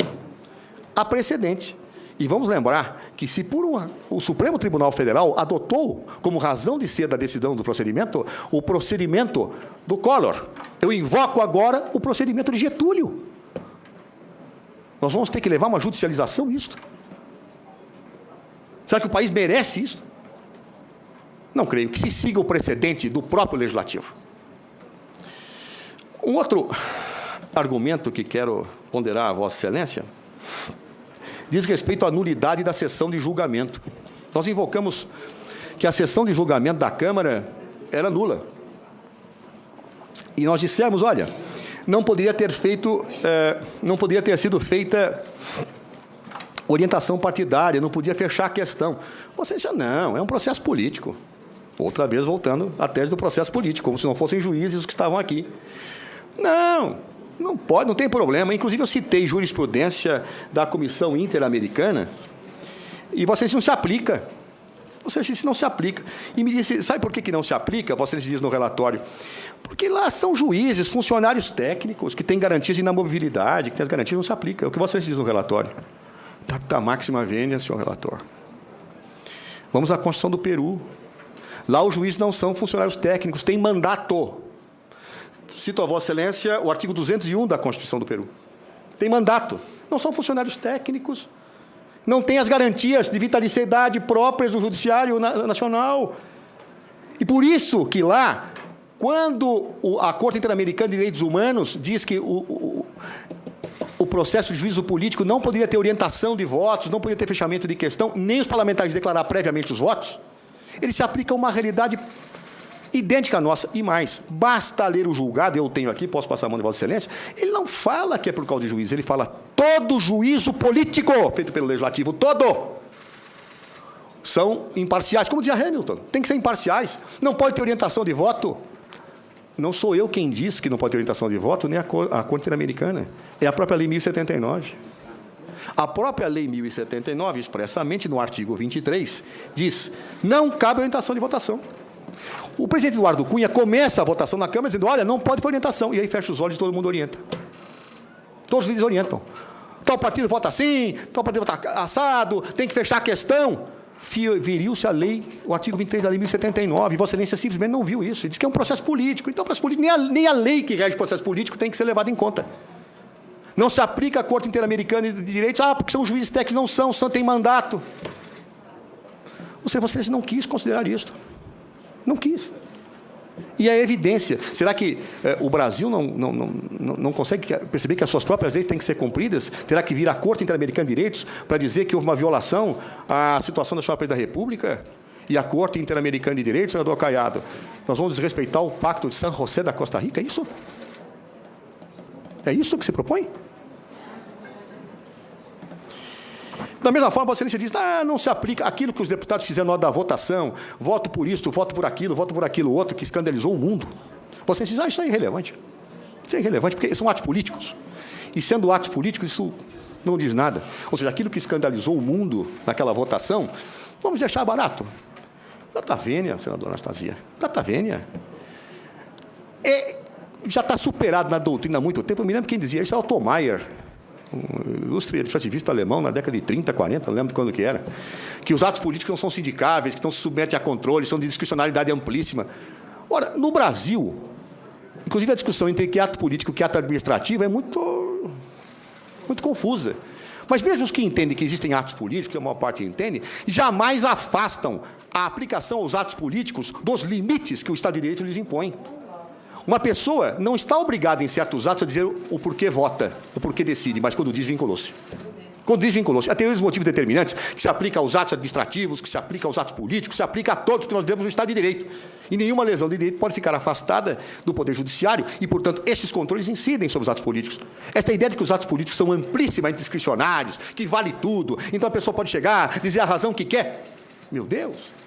há precedente. E vamos lembrar que se o Supremo Tribunal Federal adotou como razão de ser da decisão do procedimento, o procedimento do Collor, eu invoco agora o procedimento de Getúlio. Nós vamos ter que levar uma judicialização nisto. Será que o país merece isso? Não creio. Que se siga o precedente do próprio Legislativo. Um outro argumento que quero ponderar a Vossa Excelência diz respeito à nulidade da sessão de julgamento. Nós invocamos que a sessão de julgamento da Câmara era nula. E nós dissemos, olha, não poderia ter sido feita orientação partidária, não podia fechar a questão. Você disse, não, é um processo político. Outra vez voltando à tese do processo político, como se não fossem juízes os que estavam aqui. Não pode, não tem problema. Inclusive, eu citei jurisprudência da Comissão Interamericana e você disse, não se aplica. Você disse, não se aplica. E me disse, sabe por que não se aplica? Você diz no relatório. Porque lá são juízes, funcionários técnicos, que têm garantias de inamovibilidade, que têm as garantias, não se aplica. É o que você diz no relatório. Data máxima vênia, senhor relator. Vamos à Constituição do Peru. Lá os juízes não são funcionários técnicos, têm mandato. Cito a Vossa Excelência o artigo 201 da Constituição do Peru. Tem mandato. Não são funcionários técnicos. Não têm as garantias de vitaliciedade próprias do Judiciário Nacional. E por isso que lá, quando a Corte Interamericana de Direitos Humanos diz que o processo de juízo político não poderia ter orientação de votos, não poderia ter fechamento de questão, nem os parlamentares declarar previamente os votos, ele se aplica a uma realidade idêntica à nossa. E mais, basta ler o julgado, eu tenho aqui, posso passar a mão de Vossa Excelência, ele não fala que é por causa de juízo, ele fala todo juízo político feito pelo Legislativo, todo, são imparciais. Como dizia Hamilton, tem que ser imparciais, não pode ter orientação de voto. Não sou eu quem diz que não pode ter orientação de voto, nem a Corte Interamericana. É a própria Lei 1079. A própria Lei 1079, expressamente no artigo 23, diz, não cabe orientação de votação. O presidente Eduardo Cunha começa a votação na Câmara dizendo, olha, não pode ter orientação. E aí fecha os olhos e todo mundo orienta. Todos eles orientam. Tal partido vota assim, tal partido vota assado, tem que fechar a questão. Veriu-se a lei, o artigo 23 da Lei 1079, e Vossa Excelência simplesmente não viu isso. Ele diz que é um processo político. Então, processo político, nem a lei que rege o processo político tem que ser levada em conta. Não se aplica à Corte Interamericana de Direitos, porque são juízes técnicos, não são, tem mandato. Ou seja, Vossa Excelência não quis considerar isso. Não quis. E a evidência. Será que o Brasil não consegue perceber que as suas próprias leis têm que ser cumpridas? Terá que vir à Corte Interamericana de Direitos para dizer que houve uma violação à situação da Senhora Presidente da República? E a Corte Interamericana de Direitos, senador Caiado, nós vamos desrespeitar o Pacto de San José da Costa Rica? É isso? É isso que se propõe? Da mesma forma, Vossa Excelência diz, não se aplica aquilo que os deputados fizeram na hora da votação, voto por isto, voto por aquilo outro, que escandalizou o mundo. Vossa Excelência diz, isso é irrelevante. Isso é irrelevante, porque são atos políticos. E sendo atos políticos, isso não diz nada. Ou seja, aquilo que escandalizou o mundo naquela votação, vamos deixar barato. Data vênia, senadora Anastasia. Data vênia. Já está superado na doutrina há muito tempo. Eu me lembro quem dizia isso, Otto Maier, um ilustre administrativista alemão, na década de 30, 40, não lembro de quando que era, que os atos políticos não são sindicáveis, que não se submetem a controle, são de discricionalidade amplíssima. Ora, no Brasil, inclusive a discussão entre que ato político e que ato administrativo é muito confusa. Mas mesmo os que entendem que existem atos políticos, que a maior parte entende, jamais afastam a aplicação aos atos políticos dos limites que o Estado de Direito lhes impõe. Uma pessoa não está obrigada, em certos atos, a dizer o porquê vota, o porquê decide, mas quando diz, vinculou-se. Quando diz, vinculou-se. Há teorias dos motivos determinantes, que se aplica aos atos administrativos, que se aplica aos atos políticos, se aplica a todos que nós vivemos no Estado de Direito. E nenhuma lesão de direito pode ficar afastada do Poder Judiciário e, portanto, esses controles incidem sobre os atos políticos. Essa ideia de que os atos políticos são amplíssimamente discricionários, que vale tudo, então a pessoa pode chegar, dizer a razão que quer. Meu Deus!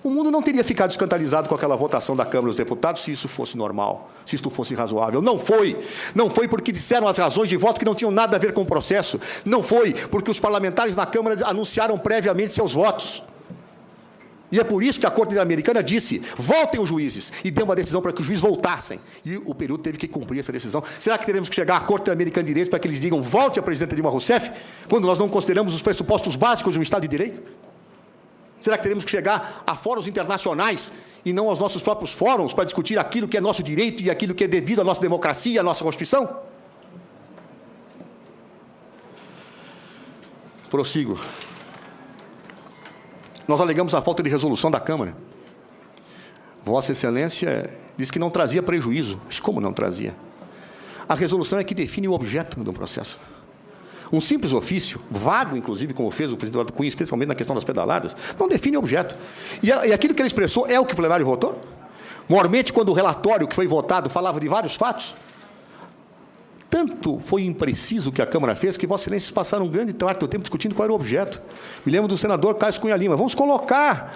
O mundo não teria ficado escandalizado com aquela votação da Câmara dos Deputados se isso fosse normal, se isso fosse razoável. Não foi. Não foi porque disseram as razões de voto que não tinham nada a ver com o processo. Não foi porque os parlamentares na Câmara anunciaram previamente seus votos. E é por isso que a Corte Interamericana disse, voltem os juízes, e deu uma decisão para que os juízes voltassem. E o Peru teve que cumprir essa decisão. Será que teremos que chegar à Corte Interamericana de Direitos para que eles digam, volte a presidenta Dilma Rousseff, quando nós não consideramos os pressupostos básicos de um Estado de Direito? Será que teremos que chegar a fóruns internacionais e não aos nossos próprios fóruns para discutir aquilo que é nosso direito e aquilo que é devido à nossa democracia, à nossa Constituição? Prossigo. Nós alegamos a falta de resolução da Câmara. Vossa Excelência disse que não trazia prejuízo. Mas como não trazia? A resolução é que define o objeto do processo. Um simples ofício, vago, inclusive, como fez o presidente Eduardo Cunha, especialmente na questão das pedaladas, não define o objeto. E aquilo que ele expressou é o que o plenário votou? Mormente, quando o relatório que foi votado falava de vários fatos, tanto foi impreciso o que a Câmara fez que Vossa Excelência passaram um grande parte do tempo discutindo qual era o objeto. Me lembro do senador Cássio Cunha Lima. Vamos colocar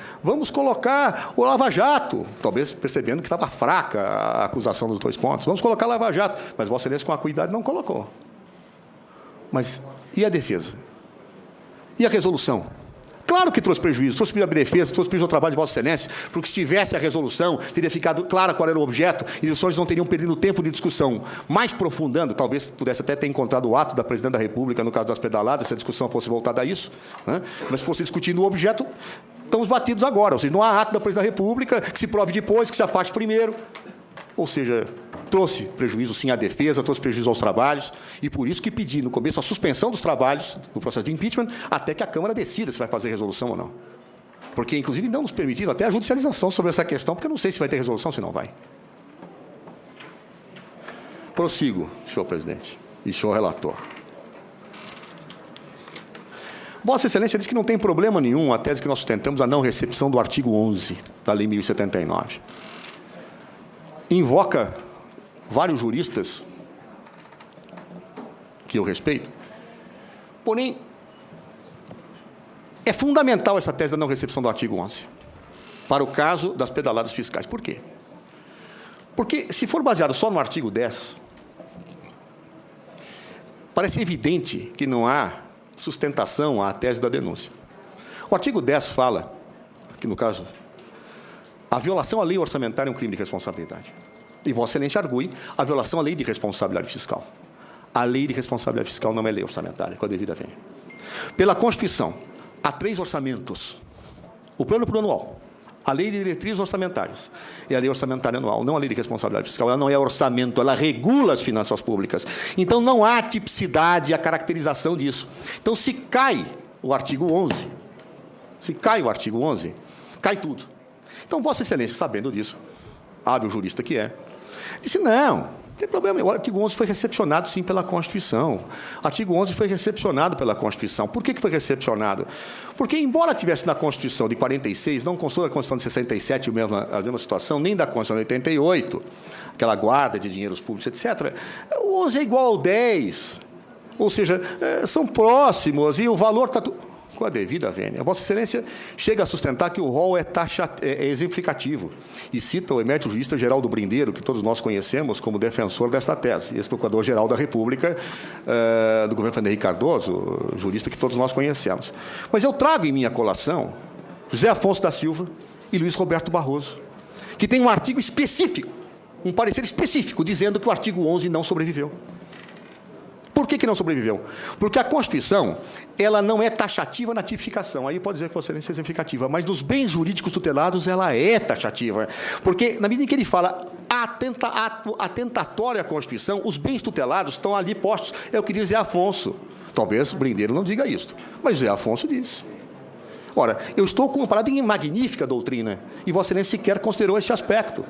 o Lava Jato, talvez percebendo que estava fraca a acusação dos 2 pontos. Vamos colocar Lava Jato, mas Vossa Excelência, com acuidade, não colocou. Mas e a defesa? E a resolução? Claro que trouxe prejuízo, trouxe prejuízo à defesa, trouxe prejuízo ao trabalho de Vossa Excelência, porque se tivesse a resolução, teria ficado clara qual era o objeto, e os senhores não teriam perdido tempo de discussão. Mais aprofundando, talvez pudesse até ter encontrado o ato da Presidente da República, no caso das pedaladas, se a discussão fosse voltada a isso, né? Mas se fosse discutindo o objeto, estamos batidos agora. Ou seja, não há ato da Presidente da República que se prove depois, que se afaste primeiro. Ou seja, trouxe prejuízo, sim, à defesa, trouxe prejuízo aos trabalhos, e por isso que pedi, no começo, a suspensão dos trabalhos do processo de impeachment, até que a Câmara decida se vai fazer resolução ou não. Porque, inclusive, não nos permitiram até a judicialização sobre essa questão, porque eu não sei se vai ter resolução, se não vai. Prossigo, senhor presidente e senhor relator. Vossa Excelência diz que não tem problema nenhum a tese que nós sustentamos a não recepção do artigo 11 da Lei 1079. Invoca vários juristas que eu respeito, porém, é fundamental essa tese da não recepção do artigo 11 para o caso das pedaladas fiscais. Por quê? Porque, se for baseado só no artigo 10, parece evidente que não há sustentação à tese da denúncia. O artigo 10 fala, que no caso, a violação à lei orçamentária é um crime de responsabilidade. E Vossa Excelência argue a violação à lei de responsabilidade fiscal. A lei de responsabilidade fiscal não é lei orçamentária, com a devida vênia. Pela Constituição, há 3 orçamentos. O plano plurianual, a lei de diretrizes orçamentárias e a lei orçamentária anual, não a lei de responsabilidade fiscal. Ela não é orçamento, ela regula as finanças públicas. Então, não há tipicidade, a caracterização disso. Então, se cai o artigo 11, cai tudo. Então, Vossa Excelência, sabendo disso, hábil jurista que é, disse, não tem problema, o artigo 11 foi recepcionado, sim, pela Constituição. O artigo 11 foi recepcionado pela Constituição. Por que foi recepcionado? Porque, embora tivesse na Constituição de 46, não constou da Constituição de 67 a mesma situação, nem da Constituição de 88, aquela guarda de dinheiros públicos, etc., o 11 é igual ao 10. Ou seja, são próximos e o valor está... Com a devida vênia, Vossa Excelência chega a sustentar que o rol é exemplificativo e cita o emérito jurista Geraldo Brindeiro, que todos nós conhecemos como defensor desta tese, ex-procurador-geral da República do governo Fernando Henrique Cardoso, jurista que todos nós conhecemos. Mas eu trago em minha colação José Afonso da Silva e Luiz Roberto Barroso, que tem um artigo específico, um parecer específico, dizendo que o artigo 11 não sobreviveu. Por que não sobreviveu? Porque a Constituição, ela não é taxativa na tipificação. Aí pode dizer que Vossa Excelência é exemplificativa, mas nos bens jurídicos tutelados ela é taxativa. Porque, na medida em que ele fala atentatória à Constituição, os bens tutelados estão ali postos. É o que diz Zé Afonso. Talvez o Brindeiro não diga isso, mas Zé Afonso disse. Ora, eu estou com uma parada em magnífica doutrina, e Vossa Excelência sequer considerou esse aspecto.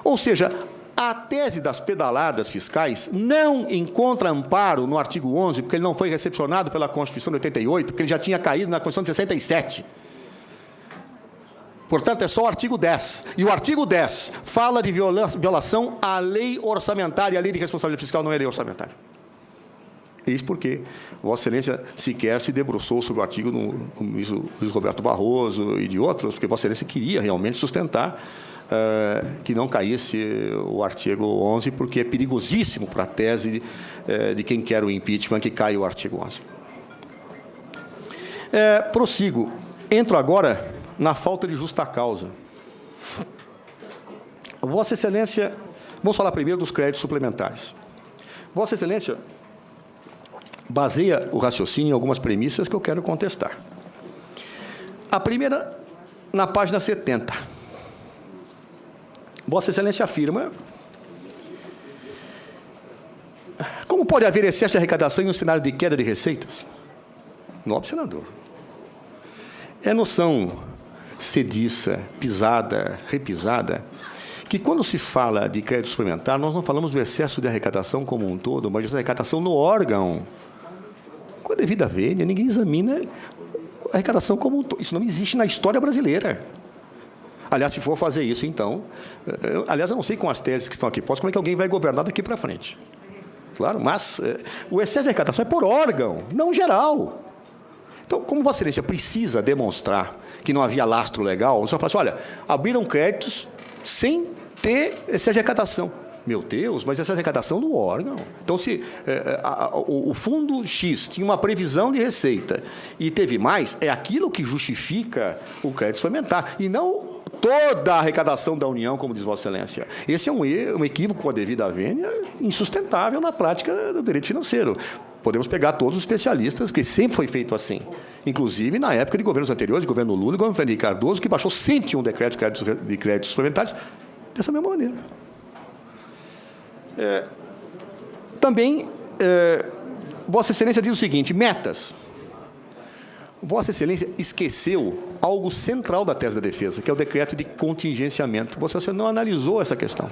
Ou seja, a tese das pedaladas fiscais não encontra amparo no artigo 11, porque ele não foi recepcionado pela Constituição de 88, porque ele já tinha caído na Constituição de 67. Portanto, é só o artigo 10. E o artigo 10 fala de violação à lei orçamentária, e a lei de responsabilidade fiscal não é lei orçamentária. Isso porque Vossa Excelência sequer se debruçou sobre o artigo do Luiz Roberto Barroso e de outros, porque Vossa Excelência queria realmente sustentar que não caísse o artigo 11, porque é perigosíssimo para a tese de quem quer o impeachment que caia o artigo 11. Prossigo. Entro agora na falta de justa causa. Vossa Excelência, vamos falar primeiro dos créditos suplementares. Vossa Excelência baseia o raciocínio em algumas premissas que eu quero contestar. A primeira, na página 70. Vossa Excelência afirma: como pode haver excesso de arrecadação em um cenário de queda de receitas? Nobre senador, é noção sediça, pisada, repisada, que quando se fala de crédito suplementar, nós não falamos do excesso de arrecadação como um todo, mas de arrecadação no órgão. Com a devida vênia, ninguém examina a arrecadação como um todo. Isso não existe na história brasileira. Aliás, se for fazer isso, então... aliás, eu não sei com as teses que estão aqui postas como é que alguém vai governar daqui para frente. Claro, mas o excesso de arrecadação é por órgão, não geral. Então, como Vossa Excelência precisa demonstrar que não havia lastro legal, você fala assim, olha, abriram créditos sem ter excesso de arrecadação. Meu Deus, mas essa arrecadação no órgão. Então, se o fundo X tinha uma previsão de receita e teve mais, é aquilo que justifica o crédito suplementar, e não toda a arrecadação da União, como diz Vossa Excelência. Esse é um equívoco com a devida vênia insustentável na prática do direito financeiro. Podemos pegar todos os especialistas, que sempre foi feito assim. Inclusive, na época de governos anteriores, de governo Lula e governo Fernando Henrique Cardoso, que baixou 101 decretos de créditos suplementares dessa mesma maneira. Também, Vossa Excelência diz o seguinte, metas. Vossa Excelência esqueceu algo central da tese da defesa, que é o decreto de contingenciamento. Vossa Excelência não analisou essa questão.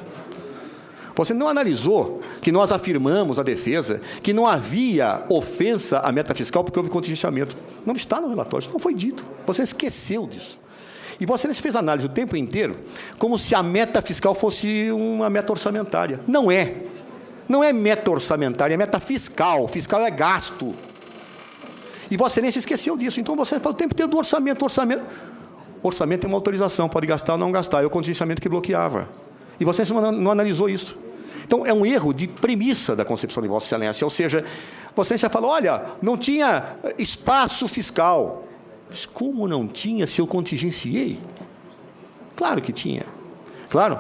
Você não analisou que nós afirmamos a defesa que não havia ofensa à meta fiscal porque houve contingenciamento. Não está no relatório, isso não foi dito. Você esqueceu disso. E Vossa Excelência fez análise o tempo inteiro como se a meta fiscal fosse uma meta orçamentária. Não é. Não é meta orçamentária, é meta fiscal. Fiscal é gasto. E Vossa Excelência esqueceu disso. Então, você fala o tempo inteiro do orçamento. Orçamento é uma autorização, pode gastar ou não gastar. É o contingenciamento que bloqueava. E Vossa Excelência não analisou isso. Então, é um erro de premissa da concepção de Vossa Excelência. Ou seja, Vossa Excelência falou, olha, não tinha espaço fiscal. Mas como não tinha se eu contingenciei? Claro que tinha. Claro.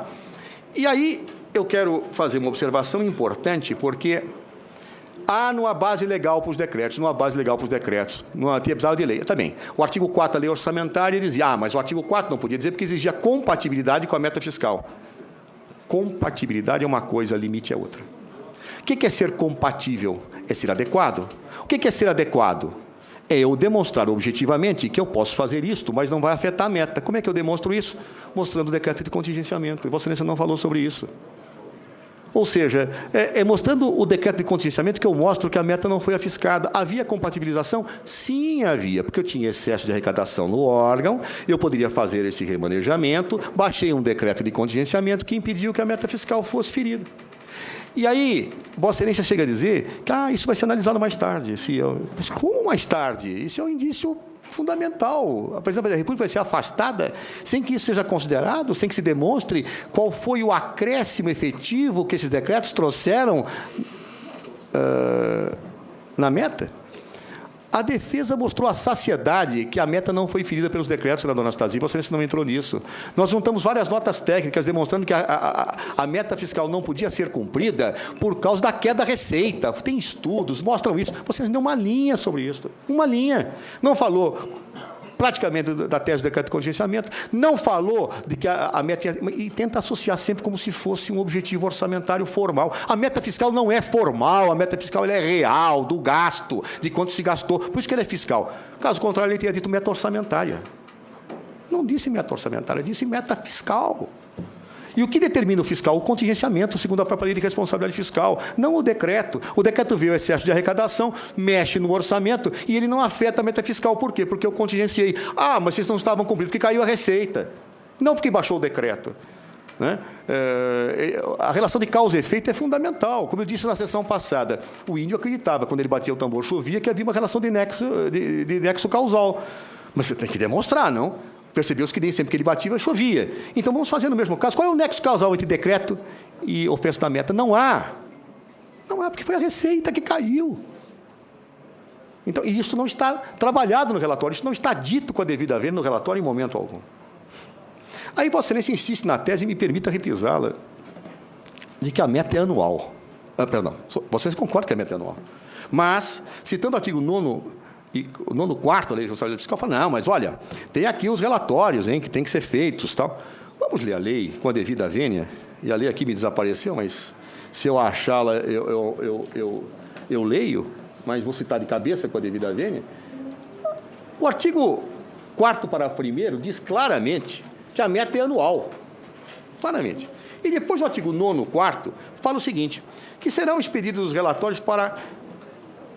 E aí, eu quero fazer uma observação importante, porque há numa base legal para os decretos, não tinha precisado de lei. Também. O artigo 4 da lei orçamentária dizia, mas o artigo 4 não podia dizer porque exigia compatibilidade com a meta fiscal. Compatibilidade é uma coisa, limite é outra. O que é ser compatível? É ser adequado. O que é ser adequado? É eu demonstrar objetivamente que eu posso fazer isto, mas não vai afetar a meta. Como é que eu demonstro isso? Mostrando o decreto de contingenciamento. E Vossa Excelência não falou sobre isso. Ou seja, mostrando o decreto de contingenciamento que eu mostro que a meta não foi afiscada. Havia compatibilização? Sim, havia, porque eu tinha excesso de arrecadação no órgão, eu poderia fazer esse remanejamento, baixei um decreto de contingenciamento que impediu que a meta fiscal fosse ferida. E aí, Vossa Excelência chega a dizer que isso vai ser analisado mais tarde. Mas como mais tarde? Isso é um indício fundamental. A presidência da República vai ser afastada sem que isso seja considerado, sem que se demonstre qual foi o acréscimo efetivo que esses decretos trouxeram na meta. A defesa mostrou a saciedade que a meta não foi ferida pelos decretos, senador Anastasia, você não entrou nisso. Nós juntamos várias notas técnicas demonstrando que a meta fiscal não podia ser cumprida por causa da queda da receita. Tem estudos, mostram isso. Vocês deu uma linha sobre isso. Uma linha. Não falou praticamente da tese do decreto de contingenciamento, não falou de que a meta... E tenta associar sempre como se fosse um objetivo orçamentário formal. A meta fiscal não é formal, a meta fiscal ela é real, do gasto, de quanto se gastou. Por isso que ela é fiscal. Caso contrário, ele teria dito meta orçamentária. Não disse meta orçamentária, disse meta fiscal. E o que determina o fiscal? O contingenciamento, segundo a própria lei de responsabilidade fiscal, não o decreto. O decreto vê o excesso de arrecadação, mexe no orçamento e ele não afeta a meta fiscal. Por quê? Porque eu contingenciei. Mas vocês não estavam cumprindo, porque caiu a receita. Não porque baixou o decreto. Né? A relação de causa e efeito é fundamental. Como eu disse na sessão passada, o índio acreditava, quando ele batia o tambor, chovia, que havia uma relação de nexo causal. Mas você tem que demonstrar, não? Percebeu-se que nem sempre que ele batia, chovia. Então, vamos fazer no mesmo caso. Qual é o nexo causal entre decreto e ofensa da meta? Não há. Não há, porque foi a receita que caiu. Então, e isso não está trabalhado no relatório, isso não está dito com a devida vênia no relatório em momento algum. Aí, Vossa Excelência insiste na tese, e me permita repisá-la, de que a meta é anual. Perdão, Vossa Excelência concorda que a meta é anual. Mas, citando o artigo 9º, e o 9º da Lei de Responsabilidade Fiscal, fala, não, mas olha, tem aqui os relatórios, que tem que ser feitos, tal. Vamos ler a lei com a devida vênia, e a lei aqui me desapareceu, mas se eu achá-la, eu leio, mas vou citar de cabeça com a devida vênia. O artigo 4º, parágrafo 1º, diz claramente que a meta é anual, claramente. E depois o artigo 9º, 4º, fala o seguinte, que serão expedidos os relatórios para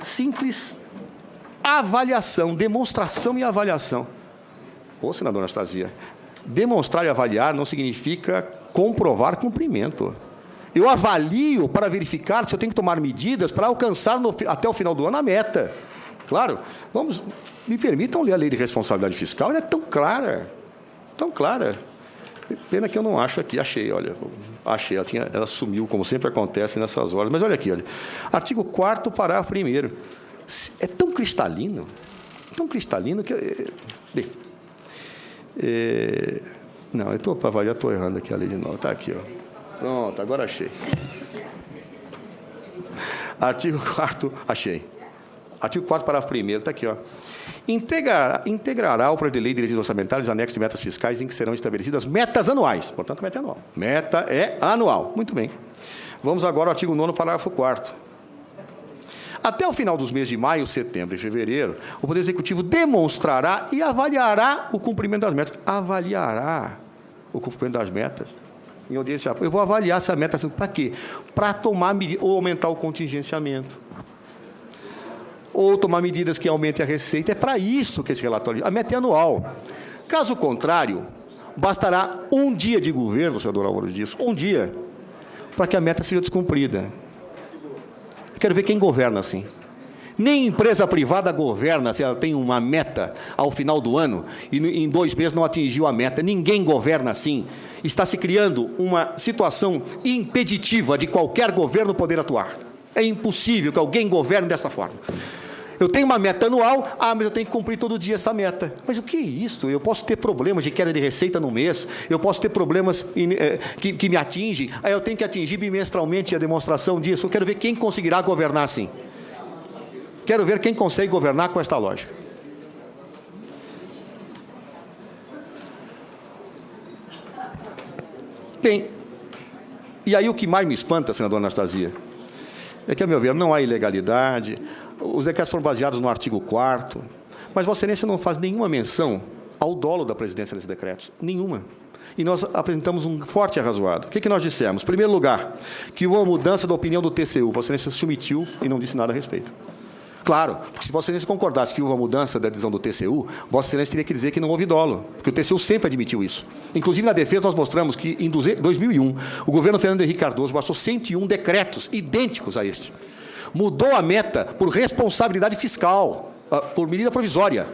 simples avaliação, demonstração e avaliação. Senador Anastasia, demonstrar e avaliar não significa comprovar cumprimento. Eu avalio para verificar se eu tenho que tomar medidas para alcançar até o final do ano a meta. Claro, me permitam ler a lei de responsabilidade fiscal, ela é tão clara, tão clara. Pena que eu não acho aqui, achei, olha, achei, ela sumiu, como sempre acontece nessas horas, mas olha aqui, olha, artigo 4º, parágrafo 1º, é tão cristalino que... Bem, não, para variar, estou errando aqui a lei de novo. Está aqui, ó. Pronto, agora achei. Artigo 4º, achei. Artigo 4º, parágrafo 1º, está aqui, ó. Integrará o projeto de lei de direitos orçamentários anexos de metas fiscais em que serão estabelecidas metas anuais. Portanto, meta é anual. Meta é anual. Muito bem. Vamos agora ao artigo 9º, parágrafo 4º. Até o final dos meses de maio, setembro e fevereiro, o Poder Executivo demonstrará e avaliará o cumprimento das metas. Avaliará o cumprimento das metas. Em audiência, eu vou avaliar se a meta está sendo... Para quê? Para tomar medidas, ou aumentar o contingenciamento, ou tomar medidas que aumentem a receita. É para isso que esse relatório... A meta é anual. Caso contrário, bastará um dia de governo, senador Álvaro Dias, um dia, para que a meta seja descumprida. Quero ver quem governa assim. Nem empresa privada governa se ela tem uma meta ao final do ano e em 2 meses não atingiu a meta. Ninguém governa assim. Está se criando uma situação impeditiva de qualquer governo poder atuar. É impossível que alguém governe dessa forma. Eu tenho uma meta anual, mas eu tenho que cumprir todo dia essa meta. Mas o que é isso? Eu posso ter problemas de queda de receita no mês, eu posso ter problemas que me atingem, aí eu tenho que atingir bimestralmente a demonstração disso. Eu quero ver quem conseguirá governar assim. Quero ver quem consegue governar com esta lógica. Bem, e aí o que mais me espanta, senador Anastasia, é que, a meu ver, não há ilegalidade, os decretos foram baseados no artigo 4º, mas Vossa Excelência não faz nenhuma menção ao dolo da presidência desses decretos, nenhuma. E nós apresentamos um forte arrazoado. O que nós dissemos? Em primeiro lugar, que houve uma mudança da opinião do TCU, Vossa Excelência se omitiu e não disse nada a respeito. Claro, porque se Vossa Excelência concordasse que houve uma mudança da decisão do TCU, Vossa Excelência teria que dizer que não houve dolo, porque o TCU sempre admitiu isso. Inclusive, na defesa, nós mostramos que, em 2001, o governo Fernando Henrique Cardoso baixou 101 decretos idênticos a este. Mudou a meta por responsabilidade fiscal, por medida provisória,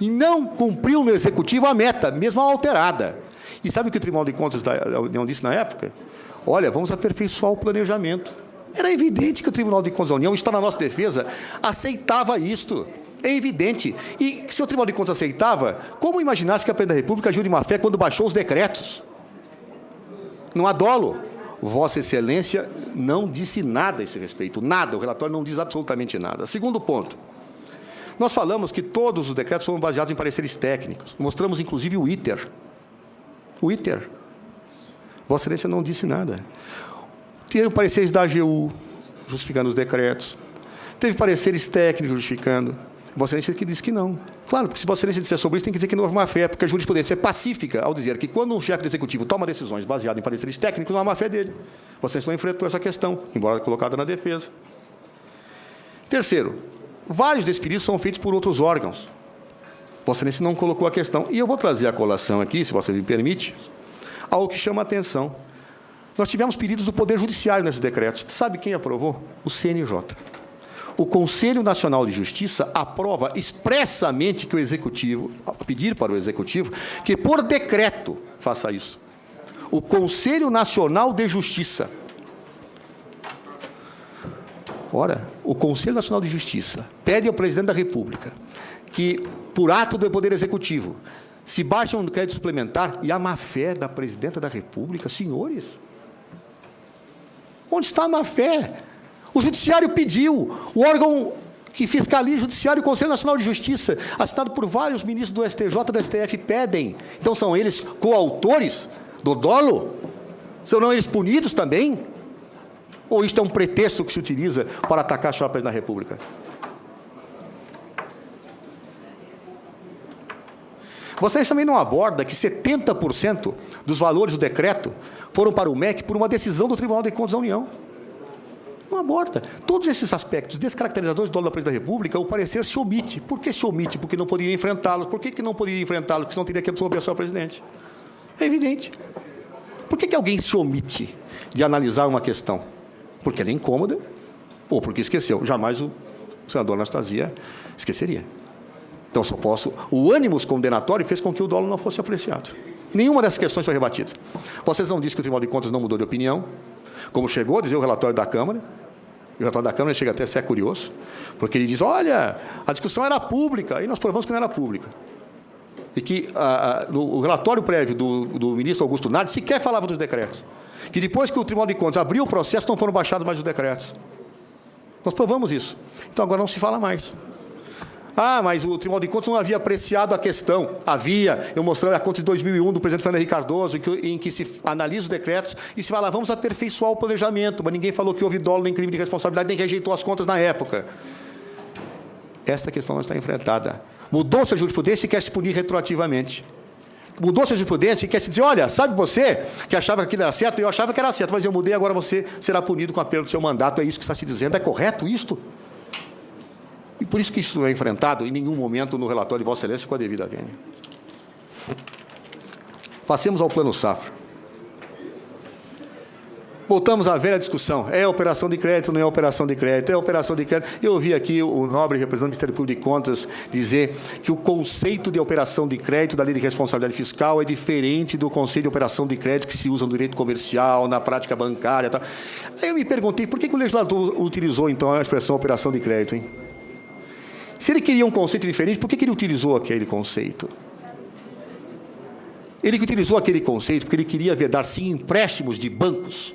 e não cumpriu no Executivo a meta, mesmo alterada. E sabe o que o Tribunal de Contas da União disse na época? Olha, vamos aperfeiçoar o planejamento. Era evidente que o Tribunal de Contas da União, está na nossa defesa, aceitava isto. É evidente. E se o Tribunal de Contas aceitava, como imaginar-se que a Presidência da República agiu de má fé quando baixou os decretos? Não há dolo. Vossa Excelência não disse nada a esse respeito. Nada. O relatório não diz absolutamente nada. Segundo ponto. Nós falamos que todos os decretos foram baseados em pareceres técnicos. Mostramos, inclusive, o ITER. O ITER. Vossa Excelência não disse nada. Teve pareceres da AGU, justificando os decretos. Teve pareceres técnicos justificando. Vossa Excelência que disse que não. Claro, porque se Vossa Excelência disser sobre isso, tem que dizer que não houve má-fé, porque a jurisprudência é pacífica ao dizer que quando um chefe do Executivo toma decisões baseadas em pareceres técnicos, não há má-fé dele. Vossa Excelência não enfrentou essa questão, embora colocada na defesa. Terceiro, vários desses pedidos são feitos por outros órgãos. Vossa Excelência não colocou a questão. E eu vou trazer a colação aqui, se você me permite, ao que chama a atenção. Nós tivemos pedidos do Poder Judiciário nesses decretos. Sabe quem aprovou? O CNJ. O Conselho Nacional de Justiça aprova expressamente que o Executivo, pedir para o Executivo, que por decreto faça isso. O Conselho Nacional de Justiça. Ora, o Conselho Nacional de Justiça pede ao Presidente da República que, por ato do Poder Executivo, se baixe um crédito suplementar e a má-fé da Presidenta da República, senhores. Onde está a má-fé? O Judiciário pediu, o órgão que fiscaliza o Judiciário, o Conselho Nacional de Justiça, assinado por vários ministros do STJ e do STF, pedem. Então, são eles coautores do dolo? Serão eles punidos também? Ou isto é um pretexto que se utiliza para atacar a senhora Presidente da República? Vocês também não abordam que 70% dos valores do decreto foram para o MEC por uma decisão do Tribunal de Contas da União. Não aborda. Todos esses aspectos descaracterizadores do dolo da Presidência da República, o parecer se omite. Por que se omite? Porque não poderia enfrentá-los. Por que não poderia enfrentá-los? Porque senão teria que absolver a senhora Presidente. É evidente. Por que alguém se omite de analisar uma questão? Porque ela é incômoda ou porque esqueceu. Jamais o senador Anastasia esqueceria. Então, só posso... O ânimos condenatório fez com que o dolo não fosse apreciado. Nenhuma dessas questões foi rebatida. Vocês não dizem que o Tribunal de Contas não mudou de opinião, como chegou a dizer o relatório da Câmara. O relatório da Câmara chega até a ser curioso, porque ele diz, olha, a discussão era pública, e nós provamos que não era pública. E que o relatório prévio do ministro Augusto Nardes sequer falava dos decretos. Que depois que o Tribunal de Contas abriu o processo, não foram baixados mais os decretos. Nós provamos isso. Então, agora não se fala mais. Ah, mas o Tribunal de Contas não havia apreciado a questão. Havia. Eu mostrei a conta de 2001 do presidente Fernando Henrique Cardoso, em que se analisa os decretos e se fala, vamos aperfeiçoar o planejamento, mas ninguém falou que houve dolo nem crime de responsabilidade, nem rejeitou as contas na época. Esta questão não está enfrentada. Mudou-se a jurisprudência e quer se punir retroativamente. Mudou-se a jurisprudência e quer se dizer, olha, sabe você que achava que aquilo era certo? Eu achava que era certo, mas eu mudei, agora você será punido com a perda do seu mandato. É isso que está se dizendo. É correto isto? E por isso que isso não é enfrentado em nenhum momento no relatório de Vossa Excelência com a devida vênia. Passemos ao Plano Safra. Voltamos à velha discussão. É operação de crédito, não é operação de crédito? É operação de crédito. Eu ouvi aqui o nobre representante do Ministério Público de Contas dizer que o conceito de operação de crédito da Lei de Responsabilidade Fiscal é diferente do conceito de operação de crédito que se usa no direito comercial, na prática bancária. Tal. Aí eu me perguntei, por que o legislador utilizou, então, a expressão operação de crédito, hein? Se ele queria um conceito diferente, por que ele utilizou aquele conceito? Ele utilizou aquele conceito porque ele queria vedar, sim, empréstimos de bancos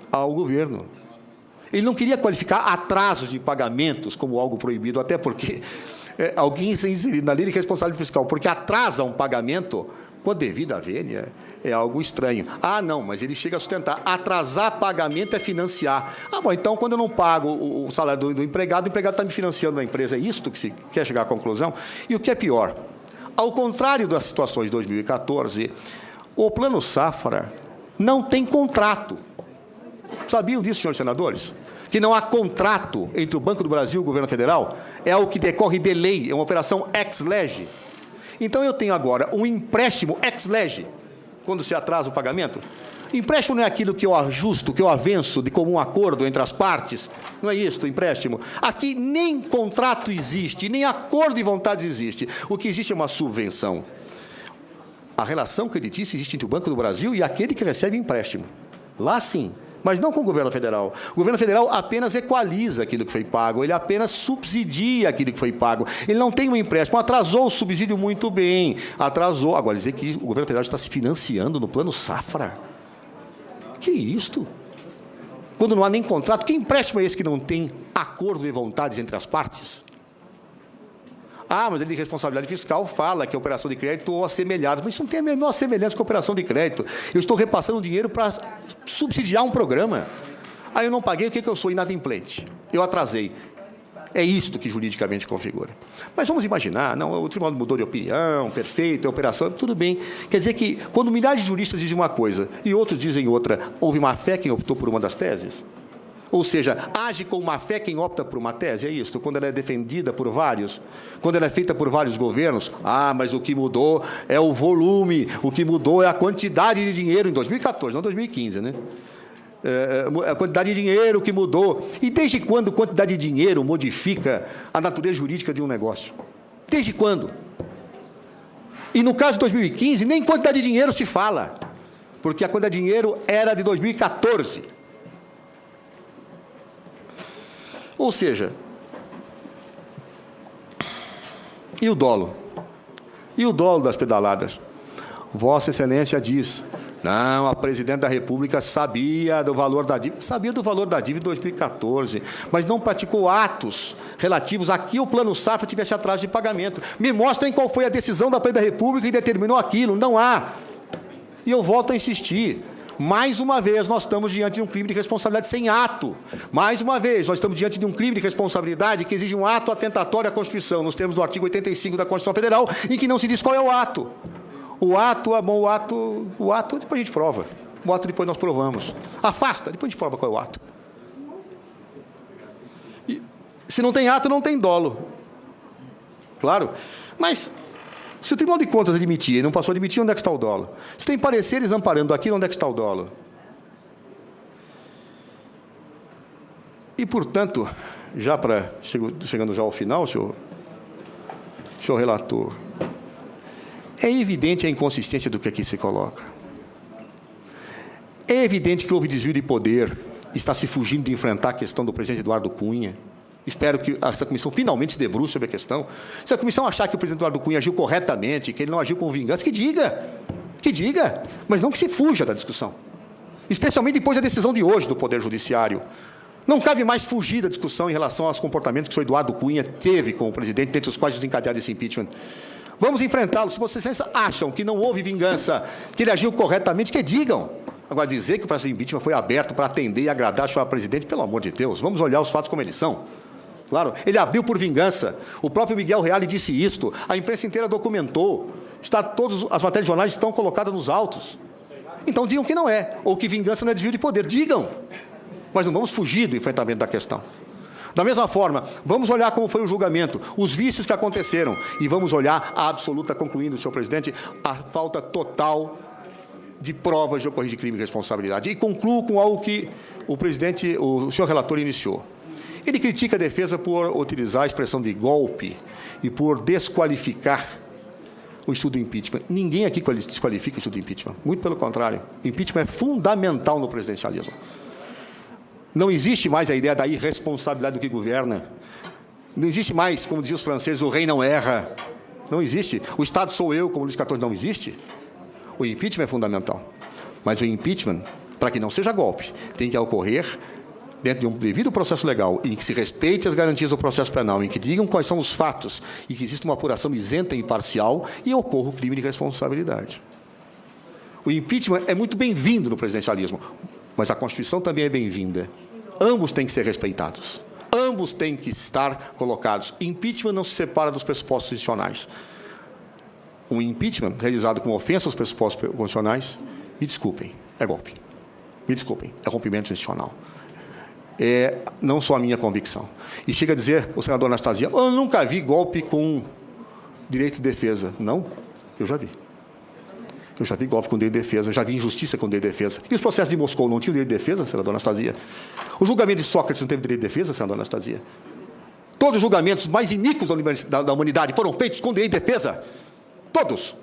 ao governo. Ele não queria qualificar atrasos de pagamentos como algo proibido, até porque alguém se inserido na lei de responsabilidade fiscal, porque atrasa um pagamento com a devida vênia, é algo estranho. Ah, não, mas ele chega a sustentar. Atrasar pagamento é financiar. Ah, bom, então, quando eu não pago o salário do empregado, o empregado está me financiando na empresa. É isto que se quer chegar à conclusão? E o que é pior? Ao contrário das situações de 2014, o Plano Safra não tem contrato. Sabiam disso, senhores senadores? que não há contrato entre o Banco do Brasil e o governo federal, é algo que decorre de lei, é uma operação ex lege. Então, eu tenho agora um empréstimo ex lege, quando se atrasa o pagamento. Empréstimo não é aquilo que eu ajusto, que eu avenço de comum acordo entre as partes. Não é isso, empréstimo. Aqui nem contrato existe, nem acordo de vontades existe. O que existe é uma subvenção. A relação creditícia existe entre o Banco do Brasil e aquele que recebe empréstimo. Lá sim, mas não com o governo federal. O governo federal apenas equaliza aquilo que foi pago, ele apenas subsidia aquilo que foi pago. Ele não tem um empréstimo, atrasou o subsídio muito bem, atrasou. Agora, dizer que o governo federal está se financiando no plano safra. Que isto? Quando não há nem contrato, que empréstimo é esse que não tem acordo de vontades entre as partes? Ah, mas ele de responsabilidade fiscal fala que a operação de crédito ou assemelhada. Mas isso não tem a menor semelhança com a operação de crédito. Eu estou repassando dinheiro para subsidiar um programa. Aí eu não paguei, o que eu sou? Inadimplente. Eu atrasei. É isto que juridicamente configura. Mas vamos imaginar, não, o tribunal mudou de opinião, perfeito, é operação, tudo bem. Quer dizer que, quando milhares de juristas dizem uma coisa e outros dizem outra, houve má fé quem optou por uma das teses? Ou seja, age com má fé quem opta por uma tese, é isso? Quando ela é defendida por vários, quando ela é feita por vários governos, mas o que mudou é o volume, o que mudou é a quantidade de dinheiro em 2014, não 2015, né? A quantidade de dinheiro que mudou. E desde quando quantidade de dinheiro modifica a natureza jurídica de um negócio? Desde quando? E no caso de 2015, nem quantidade de dinheiro se fala, porque a quantidade de dinheiro era de 2014. Ou seja, e o dolo? E o dolo das pedaladas? Vossa Excelência diz: não, a presidente da República sabia do valor da dívida. Sabia do valor da dívida em 2014, mas não praticou atos relativos a que o Plano Safra tivesse atraso de pagamento. Me mostrem qual foi a decisão da presidente da República que determinou aquilo. Não há. E eu volto a insistir. Mais uma vez, nós estamos diante de um crime de responsabilidade sem ato. Mais uma vez, nós estamos diante de um crime de responsabilidade que exige um ato atentatório à Constituição, nos termos do artigo 85 da Constituição Federal, em que não se diz qual é o ato. O ato, depois a gente prova. O ato, depois nós provamos. Afasta, depois a gente prova qual é o ato. E, se não tem ato, não tem dolo. Claro. Mas, se o Tribunal de Contas admitir e não passou a admitir, onde é que está o dolo? Se tem pareceres amparando aquilo, onde é que está o dolo? E, portanto, chegando já ao final, senhor relator, é evidente a inconsistência do que aqui se coloca. É evidente que houve desvio de poder, está se fugindo de enfrentar a questão do presidente Eduardo Cunha. Espero que essa comissão finalmente se debruce sobre a questão. Se a comissão achar que o presidente Eduardo Cunha agiu corretamente, que ele não agiu com vingança, que diga, mas não que se fuja da discussão. Especialmente depois da decisão de hoje do Poder Judiciário. Não cabe mais fugir da discussão em relação aos comportamentos que o senhor Eduardo Cunha teve com o presidente, dentre os quais desencadearam esse impeachment. Vamos enfrentá-lo. Se vocês acham que não houve vingança, que ele agiu corretamente, que digam. Agora, dizer que o processo de impeachment foi aberto para atender e agradar o senhor presidente, pelo amor de Deus, vamos olhar os fatos como eles são. Claro, ele abriu por vingança. O próprio Miguel Reale disse isto. A imprensa inteira documentou. Todas as matérias de jornais estão colocadas nos autos. Então, digam que não é. Ou que vingança não é desvio de poder. Digam. Mas não vamos fugir do enfrentamento da questão. Da mesma forma, vamos olhar como foi o julgamento, os vícios que aconteceram, e vamos olhar a absoluta, concluindo, senhor presidente, a falta total de provas de ocorrido de crime e responsabilidade. E concluo com algo que o senhor relator iniciou. Ele critica a defesa por utilizar a expressão de golpe e por desqualificar o estudo do impeachment. Ninguém aqui desqualifica o estudo do impeachment. Muito pelo contrário. O impeachment é fundamental no presidencialismo. Não existe mais a ideia da irresponsabilidade do que governa. Não existe mais, como diziam os franceses, o rei não erra. Não existe. O Estado sou eu, como Luís XIV, não existe. O impeachment é fundamental. Mas o impeachment, para que não seja golpe, tem que ocorrer dentro de um devido processo legal, em que se respeite as garantias do processo penal, em que digam quais são os fatos, e que exista uma apuração isenta e imparcial, e ocorra o crime de responsabilidade. O impeachment é muito bem-vindo no presidencialismo, mas a Constituição também é bem-vinda. Ambos têm que ser respeitados. Ambos têm que estar colocados. Impeachment não se separa dos pressupostos constitucionais. Um impeachment realizado com ofensa aos pressupostos constitucionais, me desculpem, é golpe. Me desculpem, é rompimento institucional. é não só a minha convicção. E chega a dizer, o senador Anastasia, eu nunca vi golpe com direito de defesa. Não, eu já vi. Eu já vi golpe com direito de defesa, já vi injustiça com direito de defesa. E os processos de Moscou não tinham direito de defesa, senador Anastasia? O julgamento de Sócrates não teve direito de defesa, senador Anastasia? Todos os julgamentos mais iníquos da humanidade foram feitos com direito de defesa. Todos.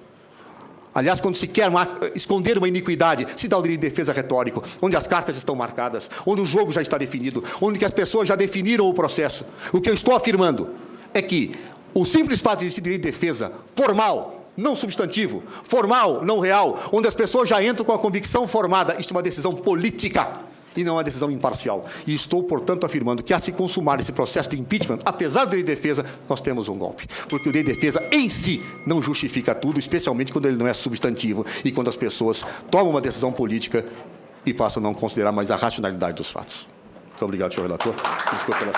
Aliás, quando se quer esconder uma iniquidade, se dá o direito de defesa retórico, onde as cartas estão marcadas, onde o jogo já está definido, onde as pessoas já definiram o processo. O que eu estou afirmando é que o simples fato de existir direito de defesa formal, não substantivo, formal, não real, onde as pessoas já entram com a convicção formada, isto é uma decisão política e não uma decisão imparcial. E estou, portanto, afirmando que, a se consumar esse processo de impeachment, apesar do direito de defesa, nós temos um golpe. Porque o direito de defesa, em si, não justifica tudo, especialmente quando ele não é substantivo e quando as pessoas tomam uma decisão política e passam a não considerar mais a racionalidade dos fatos. Muito obrigado, senhor relator. Desculpa pela